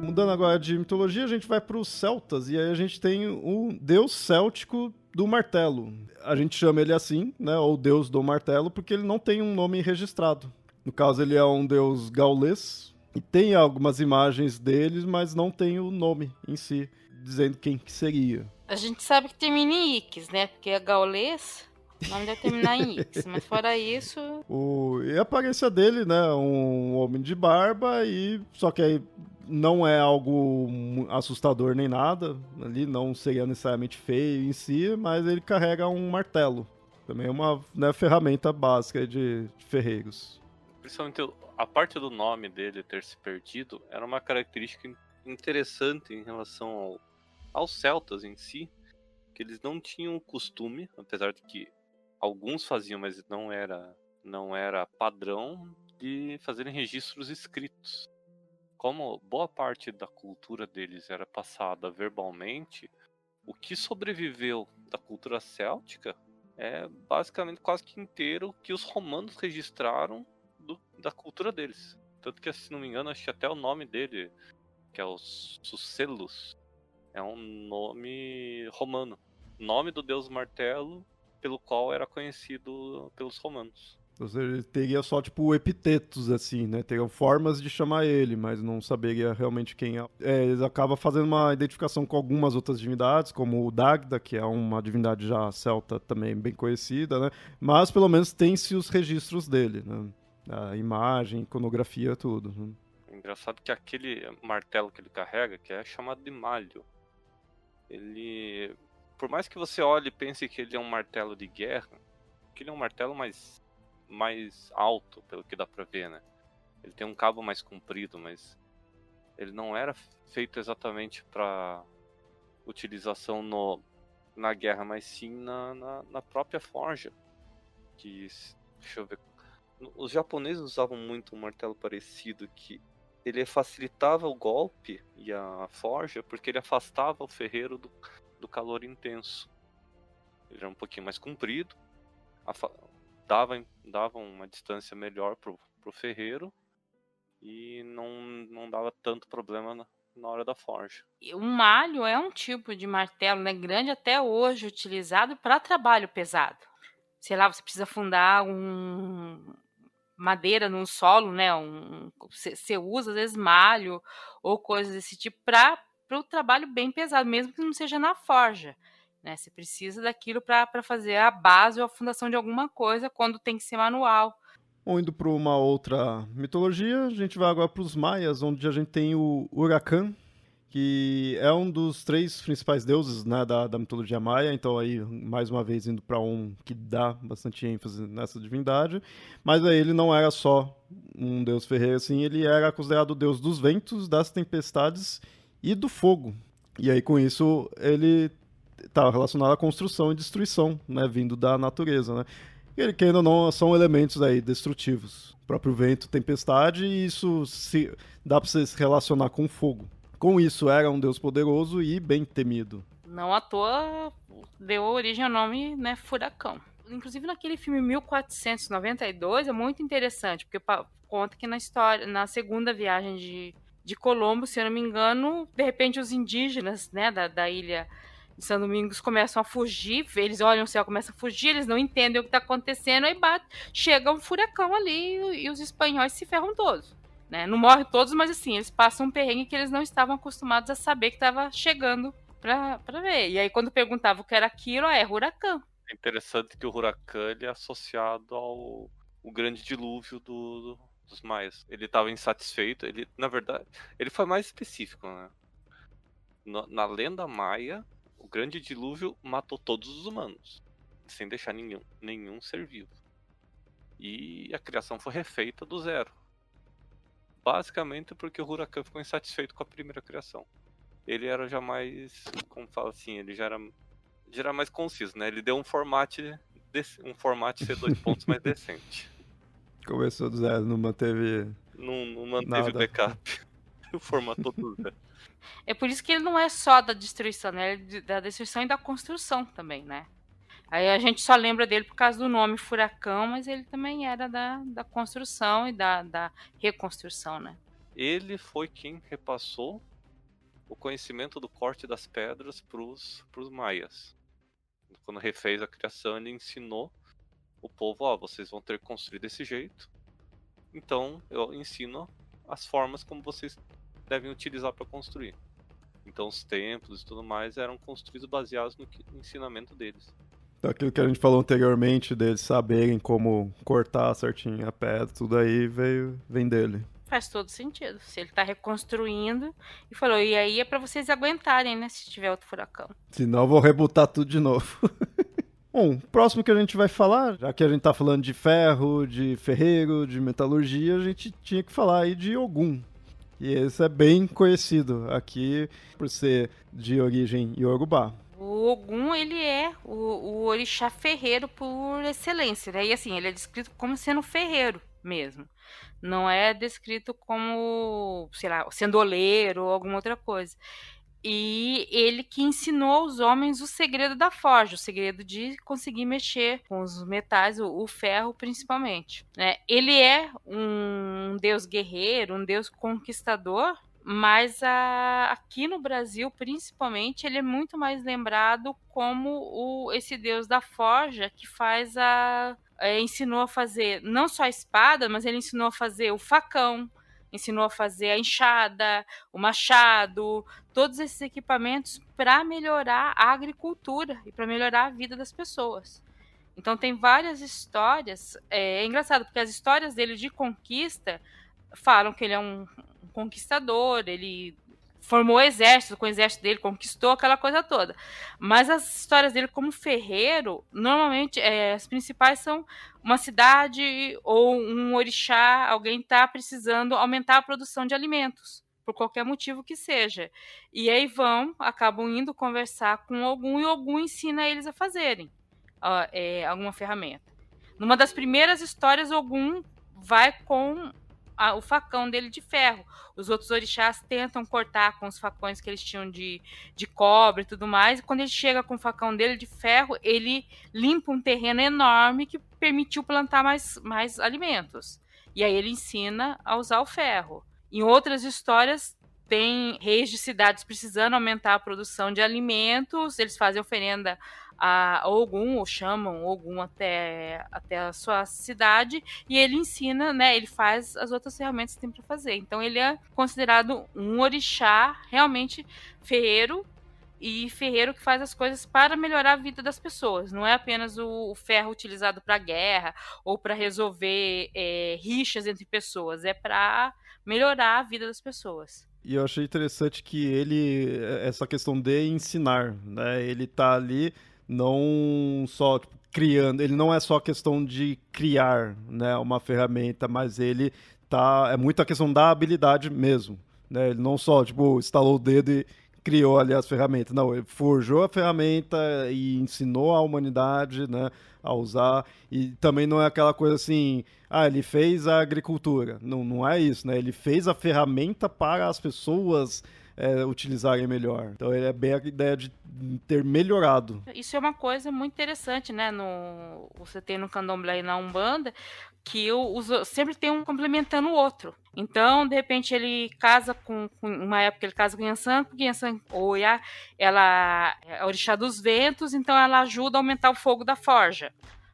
Mudando agora de mitologia, a gente vai para os celtas, e aí a gente tem o deus céltico do martelo. A gente chama ele assim, né, ou deus do martelo, porque ele não tem um nome registrado. No caso, ele é um deus gaulês, e tem algumas imagens deles, mas não tem o nome em si, dizendo quem que seria. A gente sabe que termina em Ix, né? Porque é gaulês, o nome deve terminar em Ix. Mas fora isso... E a aparência dele, né, um homem de barba, só que aí não é algo assustador nem nada, ali não seria necessariamente feio em si, mas ele carrega um martelo. Também é uma, né, ferramenta básica de ferreiros. Principalmente a parte do nome dele ter se perdido era uma característica interessante em relação aos celtas em si, que eles não tinham o costume, apesar de que alguns faziam, mas não era padrão, de fazerem registros escritos. Como boa parte da cultura deles era passada verbalmente, o que sobreviveu da cultura céltica é basicamente quase que inteiro que os romanos registraram da cultura deles. Tanto que, se não me engano, acho que até o nome dele, que é o Sucellus, é um nome romano. Nome do deus martelo, pelo qual era conhecido pelos romanos. Ou seja, ele teria só, tipo, epitetos, assim, né? Teriam formas de chamar ele, mas não saberia realmente quem é. Eles acabam fazendo uma identificação com algumas outras divindades, como o Dagda, que é uma divindade já celta também bem conhecida, né? Mas, pelo menos, tem-se os registros dele, né? A imagem, iconografia, tudo. Né? Engraçado que aquele martelo que ele carrega, que é chamado de malho, ele... Por mais que você olhe e pense que ele é um martelo de guerra, que ele é um martelo mais alto, pelo que dá pra ver, né? Ele tem um cabo mais comprido, mas ele não era feito exatamente para utilização na guerra, mas sim na própria forja. Deixa eu ver. Os japoneses usavam muito um martelo parecido, que ele facilitava o golpe e a forja, porque ele afastava o ferreiro do calor intenso. Ele era um pouquinho mais comprido, dava uma distância melhor pro ferreiro e não dava tanto problema na hora da forja. O malho é um tipo de martelo, né, grande até hoje, utilizado para trabalho pesado. Sei lá, você precisa fundar madeira num solo, né? Você usa às vezes malho ou coisas desse tipo para o trabalho bem pesado, mesmo que não seja na forja. Né? Você precisa daquilo para fazer a base ou a fundação de alguma coisa quando tem que ser manual. Ou indo para uma outra mitologia, a gente vai agora para os maias, onde a gente tem o Huracan, que é um dos 3 principais deuses, né, da mitologia maia, então aí, mais uma vez, indo para um que dá bastante ênfase nessa divindade, mas aí ele não era só um deus ferreiro, assim, ele era considerado o deus dos ventos, das tempestades e do fogo. E aí, com isso, ele estava relacionado à construção e destruição, né, vindo da natureza, né. E ele, querendo ou não, são elementos aí destrutivos. O próprio vento, tempestade, e isso dá para você se relacionar com fogo. Com isso, era um deus poderoso e bem temido. Não à toa deu origem ao nome, né, Furacão. Inclusive naquele filme 1492 é muito interessante, porque conta que na segunda viagem de Colombo, se eu não me engano, de repente os indígenas, né, da ilha de São Domingos começam a fugir, eles olham o céu, começam a fugir, eles não entendem o que está acontecendo, aí chega um furacão ali e os espanhóis se ferram todos. Né? Não morrem todos, mas assim, eles passam um perrengue que eles não estavam acostumados a saber que estava chegando pra ver. E aí, quando perguntava o que era aquilo, é Huracan. É interessante que o Huracan ele é associado ao grande dilúvio dos maias. Ele estava insatisfeito, na verdade, ele foi mais específico, né? Na lenda maia, o grande dilúvio matou todos os humanos, sem deixar nenhum ser vivo. E a criação foi refeita do zero. Basicamente porque o Huracan ficou insatisfeito com a primeira criação. Ele era já mais, como fala assim, ele já era mais conciso, né? Ele deu um formato um formato C2 pontos mais decente. Começou do zero, não manteve. Não manteve Nada. backup. Formatou tudo zero. É por isso que ele não é só da destruição, né? Ele é da destruição e da construção também, né? Aí a gente só lembra dele por causa do nome Furacão, mas ele também era da construção e da reconstrução, né? Ele foi quem repassou o conhecimento do corte das pedras pros maias. Quando refez a criação, ele ensinou o povo, ó, vocês vão ter que construir desse jeito. Então, eu ensino as formas como vocês devem utilizar para construir. Então, os templos e tudo mais eram construídos baseados no ensinamento deles. Então, aquilo que a gente falou anteriormente, deles saberem como cortar certinho a pedra, tudo aí vem dele. Faz todo sentido. Se ele tá reconstruindo e falou, e aí é pra vocês aguentarem, né? Se tiver outro furacão. Senão eu vou rebutar tudo de novo. Bom, próximo que a gente vai falar, já que a gente tá falando de ferro, de ferreiro, de metalurgia, a gente tinha que falar aí de Ogum. E esse é bem conhecido aqui por ser de origem iorubá. O Ogum, ele é o orixá ferreiro por excelência, né? E assim, ele é descrito como sendo ferreiro mesmo. Não é descrito como, sei lá, sendo oleiro ou alguma outra coisa. E ele que ensinou aos homens o segredo da forja, o segredo de conseguir mexer com os metais, o ferro principalmente, né? Ele é um deus guerreiro, um deus conquistador, mas aqui no Brasil, principalmente, ele é muito mais lembrado como esse deus da forja que faz ensinou a fazer não só a espada, mas ele ensinou a fazer o facão, ensinou a fazer a enxada, o machado, todos esses equipamentos para melhorar a agricultura e para melhorar a vida das pessoas. Então tem várias histórias, é engraçado porque as histórias dele de conquista falam que ele é um conquistador, ele formou o exército, com o exército dele conquistou aquela coisa toda. Mas as histórias dele como ferreiro, normalmente as principais são uma cidade ou um orixá, alguém está precisando aumentar a produção de alimentos, por qualquer motivo que seja. E aí acabam indo conversar com Ogum e Ogum ensina eles a fazerem alguma ferramenta. Numa das primeiras histórias, Ogum vai com o facão dele de ferro. Os outros orixás tentam cortar com os facões que eles tinham de cobre e tudo mais. E quando ele chega com o facão dele de ferro, ele limpa um terreno enorme que permitiu plantar mais alimentos. E aí ele ensina a usar o ferro. Em outras histórias, tem reis de cidades precisando aumentar a produção de alimentos. Eles fazem oferenda a Ogum, ou chamam Ogum até a sua cidade, e ele ensina, né, ele faz as outras ferramentas que tem para fazer. Então ele é considerado um orixá realmente ferreiro, e ferreiro que faz as coisas para melhorar a vida das pessoas. Não é apenas o ferro utilizado para guerra ou para resolver rixas entre pessoas, é para melhorar a vida das pessoas. E eu achei interessante que essa questão de ensinar, né, ele tá ali não só criando, ele não é só a questão de criar, né, uma ferramenta, mas ele é muito a questão da habilidade mesmo, né? Ele não só estalou o dedo e criou ali as ferramentas, não, ele forjou a ferramenta e ensinou a humanidade, né, a usar, e também não é aquela coisa assim, ele fez a agricultura, não é isso, né? Ele fez a ferramenta para as pessoas utilizarem melhor. Então ele é bem a ideia de ter melhorado. Isso é uma coisa muito interessante, né? Você tem no Candomblé e na Umbanda que sempre tem um complementando o outro. Então, de repente, ele casa com uma época ele casa com Yansan, porque Yansan Oya, ela é a orixá dos ventos, então ela ajuda a aumentar o fogo da forja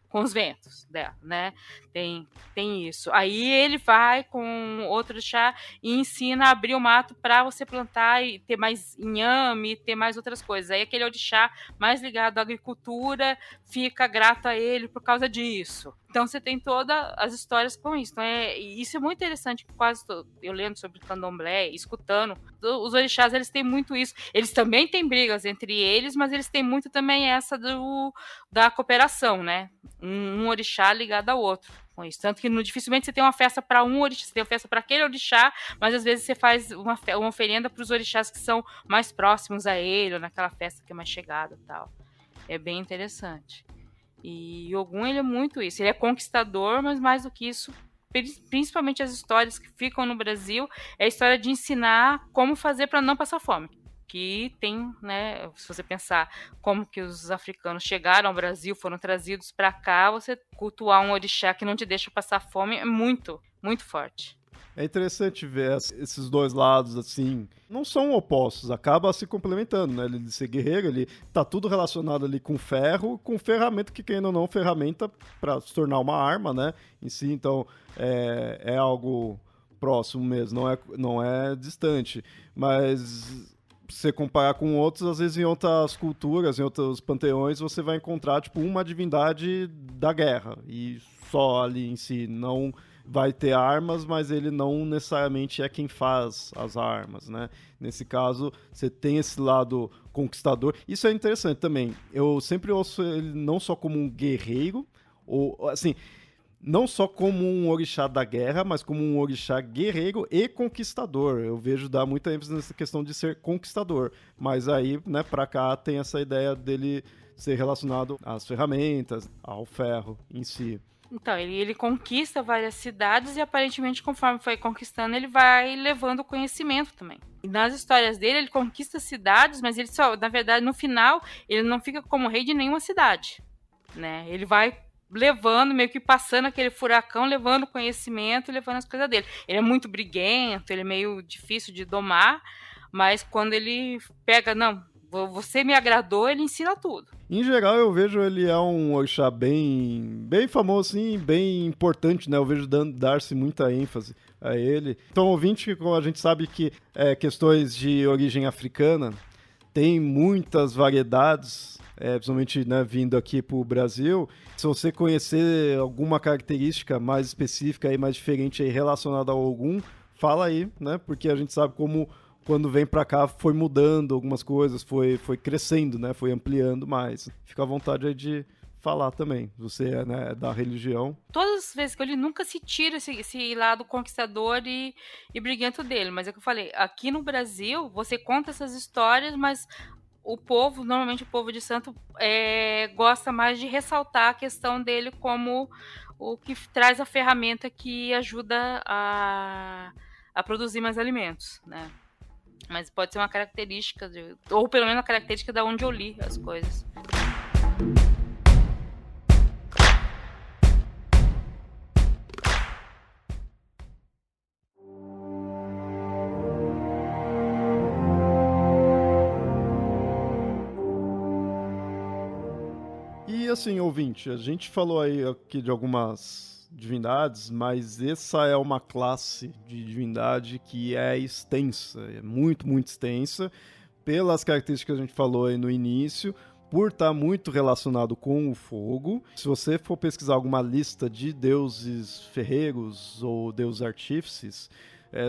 com os ventos dela, né? Tem isso. Aí ele vai com outro orixá e ensina a abrir o mato para você plantar e ter mais inhame, ter mais outras coisas. Aí aquele orixá mais ligado à agricultura fica grato a ele por causa disso. Então você tem todas as histórias com isso. Então isso é muito interessante, eu lendo sobre Candomblé, escutando, os orixás eles têm muito isso. Eles também têm brigas entre eles, mas eles têm muito também essa da cooperação, né? Um orixá ligado ao outro. Com isso. Tanto que dificilmente você tem uma festa para um orixá, você tem uma festa para aquele orixá, mas às vezes você faz uma oferenda para os orixás que são mais próximos a ele, ou naquela festa que é mais chegada e tal. É bem interessante. E Ogum, ele é muito isso. Ele é conquistador, mas mais do que isso, principalmente as histórias que ficam no Brasil, é a história de ensinar como fazer para não passar fome. Que tem, né, se você pensar como que os africanos chegaram ao Brasil, foram trazidos para cá, você cultuar um orixá que não te deixa passar fome é muito, muito forte. É interessante ver esses dois lados, assim, não são opostos, acaba se complementando, né? Ele de ser guerreiro, ele tá tudo relacionado ali com ferro, com ferramenta que, querendo ou não, ferramenta para se tornar uma arma, né? Em si, então, é algo próximo mesmo, não é distante. Mas se você comparar com outros, às vezes em outras culturas, em outros panteões, você vai encontrar, tipo, uma divindade da guerra, e só ali em si, não vai ter armas, mas ele não necessariamente é quem faz as armas, né? Nesse caso, você tem esse lado conquistador. Isso é interessante também. Eu sempre ouço ele não só como um guerreiro, ou assim, não só como um orixá da guerra, mas como um orixá guerreiro e conquistador. Eu vejo dar muita ênfase nessa questão de ser conquistador. Mas aí, né, pra cá tem essa ideia dele ser relacionado às ferramentas, ao ferro em si. Então, ele conquista várias cidades e aparentemente, conforme foi conquistando, ele vai levando conhecimento também. E nas histórias dele, ele conquista cidades, mas ele só, na verdade, no final, ele não fica como rei de nenhuma cidade, né? Ele vai levando, meio que passando aquele furacão, levando conhecimento, levando as coisas dele. Ele é muito briguento, ele é meio difícil de domar, mas quando ele pega, não, você me agradou, ele ensina tudo. Em geral, eu vejo ele é um orixá bem famoso, assim, bem importante, né? Eu vejo dar-se muita ênfase a ele. Então, ouvinte, como a gente sabe que questões de origem africana tem muitas variedades, principalmente, né, vindo aqui para o Brasil. Se você conhecer alguma característica mais específica e mais diferente aí relacionada ao Ogum, fala aí, né? Porque a gente sabe como quando vem para cá foi mudando algumas coisas, foi crescendo, né? Foi ampliando mais. Fica à vontade aí de falar também. Você é, né, da religião. Todas as vezes que ele nunca se tira esse lado conquistador e briguento dele. Mas é o que eu falei, aqui no Brasil, você conta essas histórias, mas o povo, normalmente o povo de santo, gosta mais de ressaltar a questão dele como o que traz a ferramenta que ajuda a produzir mais alimentos, né? Mas pode ser uma característica, ou pelo menos uma característica da onde eu li as coisas. E assim, ouvinte, a gente falou aí aqui de algumas divindades, mas essa é uma classe de divindade que é extensa, é muito, muito extensa, pelas características que a gente falou aí no início, por estar muito relacionado com o fogo. Se você for pesquisar alguma lista de deuses ferreiros ou deuses artífices,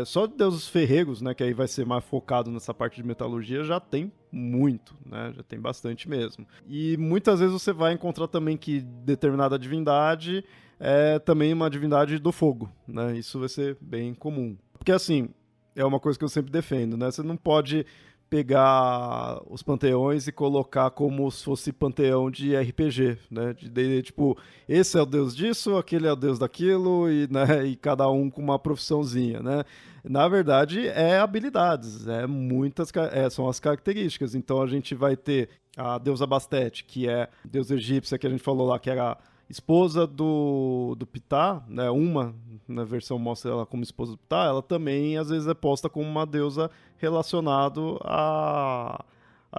só de deuses ferreiros, né, que aí vai ser mais focado nessa parte de metalurgia, já tem muito, né, já tem bastante mesmo. E muitas vezes você vai encontrar também que determinada divindade é também uma divindade do fogo, né, isso vai ser bem comum. Porque assim, é uma coisa que eu sempre defendo, né, você não pode pegar os panteões e colocar como se fosse panteão de RPG, né? Tipo, esse é o deus disso, aquele é o deus daquilo, e, né, e cada um com uma profissãozinha, né? Na verdade, é habilidades, são as características. Então a gente vai ter a deusa Bastet, que é a deusa egípcia que a gente falou lá, que era esposa do Ptah, né? Uma na versão mostra ela como esposa do Ptah, ela também às vezes é posta como uma deusa relacionado a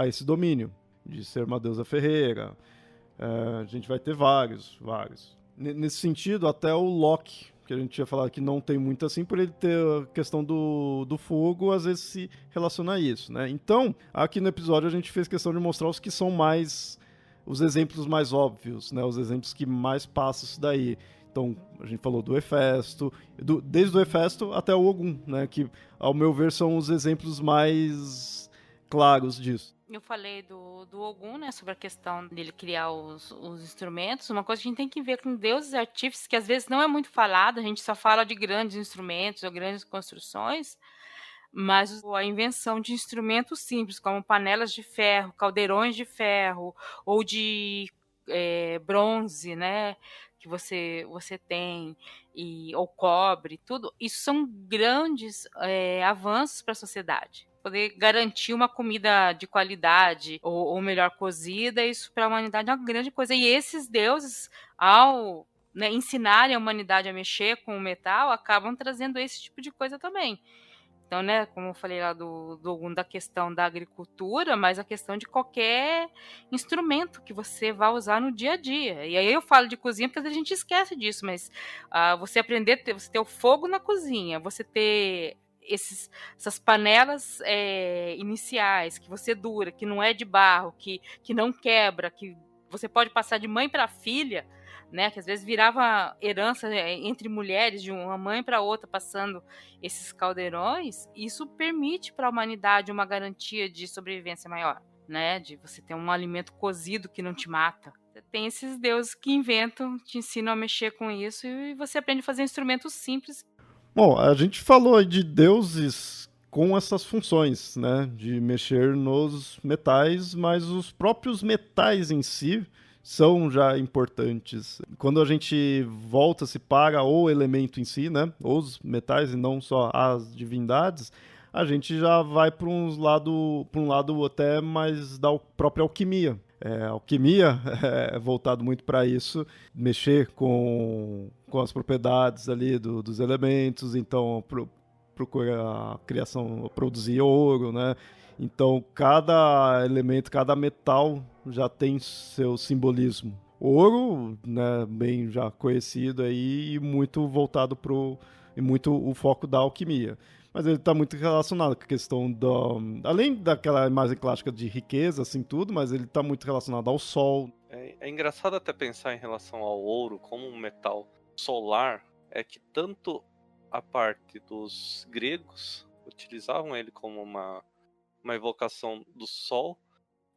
esse domínio de ser uma deusa ferreira. A gente vai ter vários. Nesse sentido, até o Loki, que a gente tinha falado que não tem muito assim, por ele ter a questão do fogo, às vezes se relaciona a isso, né? Então, aqui no episódio a gente fez questão de mostrar os que são mais os exemplos mais óbvios, né? Os exemplos que mais passam isso daí. Então, a gente falou do Hefesto, desde o Hefesto até o Ogum, né? Que, ao meu ver, são os exemplos mais claros disso. Eu falei do Ogum, né, sobre a questão dele criar os instrumentos. Uma coisa que a gente tem que ver com deuses artífices, que às vezes não é muito falado, a gente só fala de grandes instrumentos ou grandes construções, mas a invenção de instrumentos simples, como panelas de ferro, caldeirões de ferro, ou de bronze, né, que você tem, ou cobre, tudo, isso são grandes avanços para a sociedade. Poder garantir uma comida de qualidade ou melhor cozida, isso para a humanidade é uma grande coisa. E esses deuses, ao ensinarem a humanidade a mexer com o metal, acabam trazendo esse tipo de coisa também. Então, né, como eu falei lá da questão da agricultura, mas a questão de qualquer instrumento que você vai usar no dia a dia. E aí eu falo de cozinha porque a gente esquece disso, mas você aprender, você ter o fogo na cozinha, você ter essas panelas iniciais que você dura, que não é de barro, que não quebra, que você pode passar de mãe para filha, né, que às vezes virava herança entre mulheres, de uma mãe para outra, passando esses caldeirões. Isso permite para a humanidade uma garantia de sobrevivência maior, né, de você ter um alimento cozido que não te mata. Tem esses deuses que inventam, te ensinam a mexer com isso, e você aprende a fazer instrumentos simples. Bom, a gente falou aí de deuses com essas funções, né, de mexer nos metais, mas os próprios metais em si são já importantes. Quando a gente volta-se para o elemento em si, né, os metais e não só as divindades, a gente já vai para um lado até mais da própria alquimia. A alquimia é voltado muito para isso, mexer com as propriedades ali dos elementos, então procura a criação, produzir ouro, né? Então, cada elemento, cada metal já tem seu simbolismo. Ouro, né, bem já conhecido aí, e muito voltado e muito o foco da alquimia. Mas ele está muito relacionado com a questão além daquela imagem clássica de riqueza, assim, tudo, mas ele está muito relacionado ao sol. É engraçado até pensar em relação ao ouro como um metal solar, é que tanto a parte dos gregos utilizavam ele como uma evocação do sol,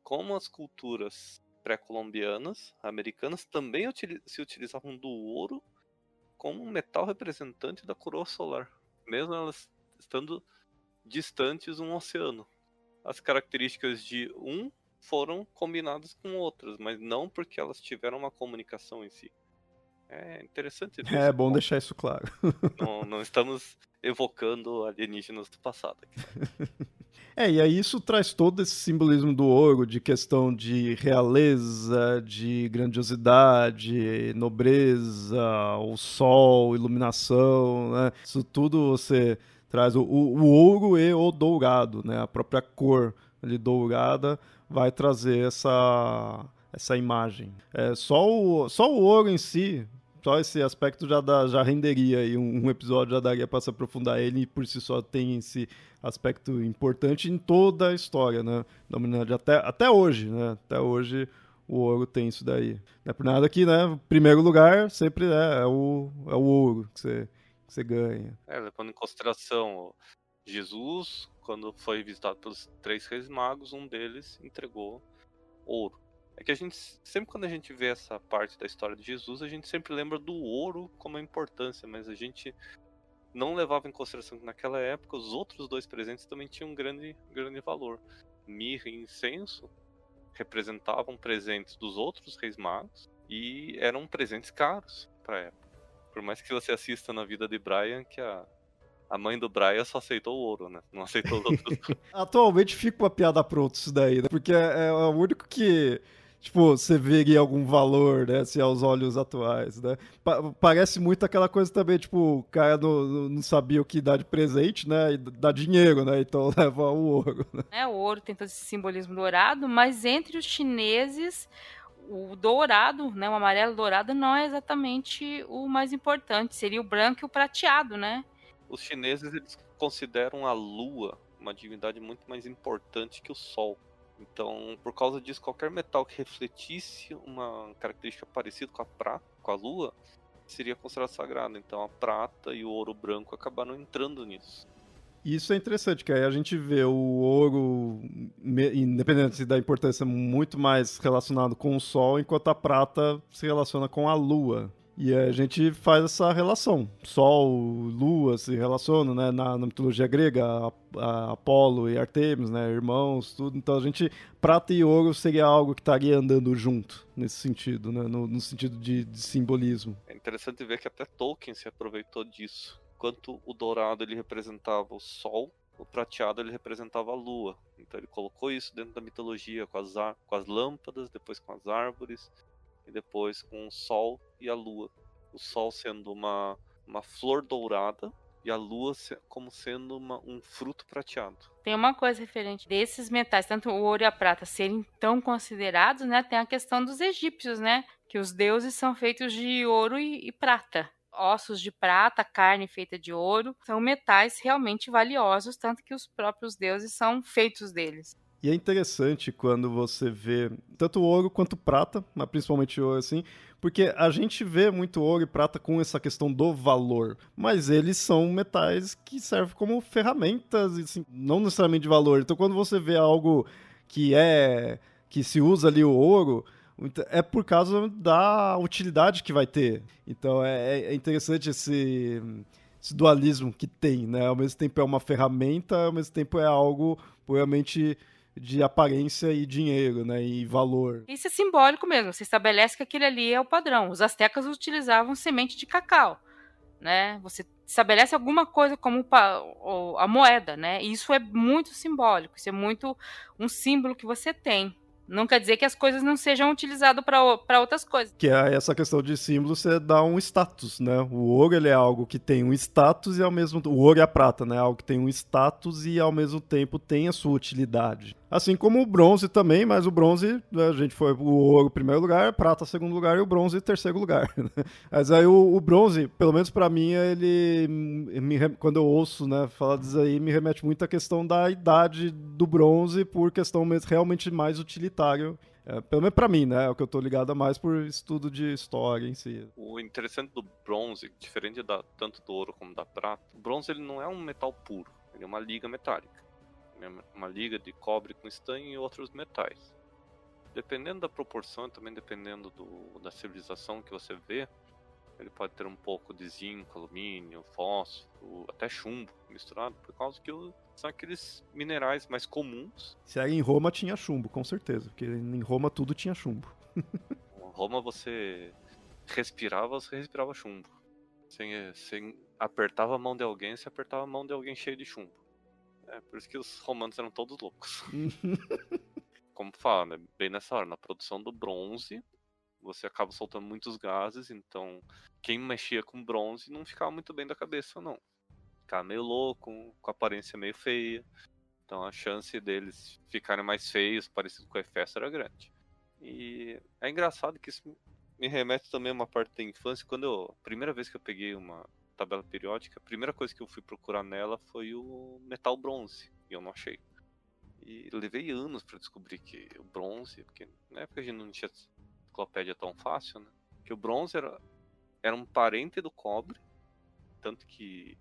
como as culturas pré-colombianas, americanas, também se utilizavam do ouro como um metal representante da coroa solar, mesmo elas estando distantes um oceano. As características de um foram combinadas com outras, mas não porque elas tiveram uma comunicação em si. É interessante ver É esse bom ponto. deixar isso claro. Não estamos evocando alienígenas do passado aqui. E aí isso traz todo esse simbolismo do ouro, de questão de realeza, de grandiosidade, nobreza, o sol, iluminação, né? Isso tudo você traz o ouro e o dourado, né? A própria cor ali dourada vai trazer essa imagem. Só o ouro em si, só esse aspecto já renderia aí um episódio, já daria para se aprofundar ele, e por si só tem esse aspecto importante em toda a história, né, da humanidade, até hoje, né, até hoje o ouro tem isso daí. Não é por nada que, né, primeiro lugar sempre é o ouro que você ganha. Levando em consideração Jesus, quando foi visitado pelos 3 reis magos, um deles entregou ouro. É que sempre quando a gente vê essa parte da história de Jesus, a gente sempre lembra do ouro como a importância, mas a gente não levava em consideração que naquela época os outros 2 presentes também tinham um grande valor. Mirra e incenso representavam presentes dos outros reis magos e eram presentes caros para a época. Por mais que você assista na vida de Brian, que a mãe do Brian só aceitou o ouro, né? Não aceitou os outros. Atualmente fica uma piada pronta isso daí, né? Porque é o único que, tipo, você veria algum valor, né, assim, aos olhos atuais, né? Parece muito aquela coisa também, tipo, o cara não sabia o que dar de presente, né, e dá dinheiro, né, então leva o ouro, né? O ouro tem todo esse simbolismo dourado, mas entre os chineses, o dourado, né, o amarelo dourado não é exatamente o mais importante, seria o branco e o prateado, né? Os chineses, eles consideram a lua uma divindade muito mais importante que o sol. Então, por causa disso, qualquer metal que refletisse uma característica parecida com a prata, com a lua, seria considerado sagrado. Então, a prata e o ouro branco acabaram entrando nisso. Isso é interessante, que aí a gente vê o ouro, independente da importância, muito mais relacionado com o sol, enquanto a prata se relaciona com a lua. E a gente faz essa relação. Sol, Lua se relacionam, né? Na mitologia grega, a Apolo e Artemis, né? Irmãos, tudo. Então a gente, prata e ouro seria algo que estaria andando junto nesse sentido, né? No sentido de simbolismo. É interessante ver que até Tolkien se aproveitou disso. Enquanto o dourado ele representava o sol, o prateado ele representava a lua. Então ele colocou isso dentro da mitologia, com as lâmpadas, depois com as árvores, e depois com o sol e a lua. O sol sendo uma flor dourada e a lua como sendo um fruto prateado. Tem uma coisa referente desses metais, tanto o ouro e a prata serem tão considerados, né? Tem a questão dos egípcios, né? Que os deuses são feitos de ouro e prata. Ossos de prata, carne feita de ouro, são metais realmente valiosos, tanto que os próprios deuses são feitos deles. E é interessante quando você vê tanto ouro quanto prata, mas principalmente ouro, assim, porque a gente vê muito ouro e prata com essa questão do valor, mas eles são metais que servem como ferramentas, assim, não necessariamente de valor. Então, quando você vê algo que se usa ali o ouro, é por causa da utilidade que vai ter. Então, é interessante esse dualismo que tem, né? Ao mesmo tempo é uma ferramenta, ao mesmo tempo é algo puramente de aparência e dinheiro, né, e valor. Isso é simbólico mesmo, você estabelece que aquele ali é o padrão. Os astecas utilizavam semente de cacau, né? Você estabelece alguma coisa como a moeda, né? E isso é muito simbólico, isso é muito um símbolo que você tem. Não quer dizer que as coisas não sejam utilizadas para outras coisas. Que é essa questão de símbolo, você dá um status, né? O ouro, ele é algo que tem um status e ao mesmo tempo... O ouro e a prata, né? Algo que tem um status e ao mesmo tempo tem a sua utilidade. Assim como o bronze também, mas o bronze, a gente foi o ouro em primeiro lugar, a prata em segundo lugar e o bronze em terceiro lugar. Mas aí o bronze, pelo menos pra mim, ele quando eu ouço, né, falar disso aí, me remete muito à questão da idade do bronze por questão realmente mais utilitária. Pelo menos pra mim, né? É o que eu tô ligado a mais por estudo de história em si. O interessante do bronze, diferente tanto do ouro como da prata, o bronze ele não é um metal puro, ele é uma liga metálica. Uma liga de cobre com estanho e outros metais. Dependendo da proporção e também dependendo da civilização que você vê, ele pode ter um pouco de zinco, alumínio, fósforo, até chumbo misturado, por causa que são aqueles minerais mais comuns. Se era em Roma, tinha chumbo, com certeza, porque em Roma tudo tinha chumbo. Em Roma você respirava chumbo. Você apertava a mão de alguém, você apertava a mão de alguém cheio de chumbo. Por isso que os romanos eram todos loucos. Como fala, né? Bem nessa hora, na produção do bronze, você acaba soltando muitos gases, então quem mexia com bronze não ficava muito bem da cabeça, não. Ficava meio louco, com aparência meio feia. Então a chance deles ficarem mais feios, parecido com o Hefesto, era grande. E é engraçado que isso me remete também a uma parte da infância. A primeira vez que eu peguei uma tabela periódica, a primeira coisa que eu fui procurar nela foi o metal bronze, e eu não achei. E levei anos para descobrir que o bronze, porque na época a gente não tinha enciclopédia tão fácil, né? Que o bronze era um parente do cobre, tanto que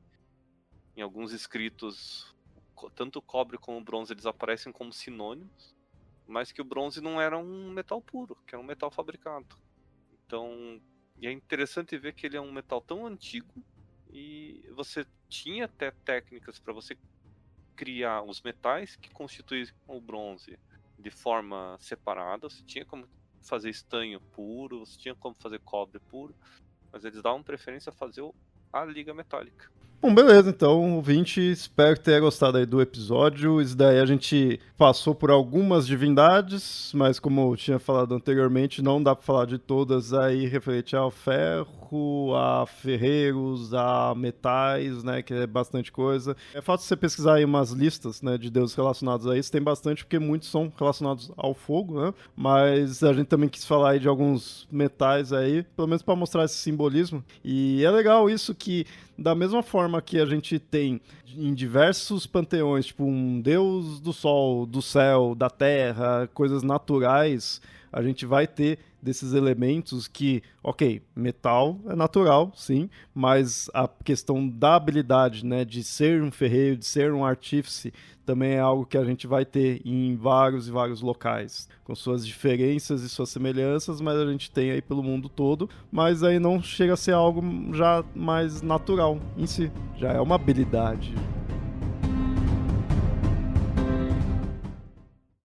em alguns escritos, tanto o cobre como o bronze eles aparecem como sinônimos, mas que o bronze não era um metal puro, que era um metal fabricado. Então, e é interessante ver que ele é um metal tão antigo, e você tinha até técnicas para você criar os metais que constituem o bronze de forma separada. Você tinha como fazer estanho puro, você tinha como fazer cobre puro, mas eles davam preferência a fazer a liga metálica. Bom, beleza, então, ouvinte, espero que tenha gostado aí do episódio. Isso daí a gente passou por algumas divindades, mas como eu tinha falado anteriormente, não dá para falar de todas aí referente ao ferro, a ferreiros, a metais, né, que é bastante coisa. É fácil você pesquisar aí umas listas, né, de deuses relacionados a isso, tem bastante, porque muitos são relacionados ao fogo, né, mas a gente também quis falar aí de alguns metais aí, pelo menos para mostrar esse simbolismo. E é legal isso que, da mesma forma que a gente tem em diversos panteões, tipo um deus do sol, do céu, da terra, coisas naturais, a gente vai ter desses elementos que, ok, metal é natural, sim, mas a questão da habilidade, né, de ser um ferreiro, de ser um artífice, também é algo que a gente vai ter em vários e vários locais, com suas diferenças e suas semelhanças, mas a gente tem aí pelo mundo todo, mas aí não chega a ser algo já mais natural em si, já é uma habilidade.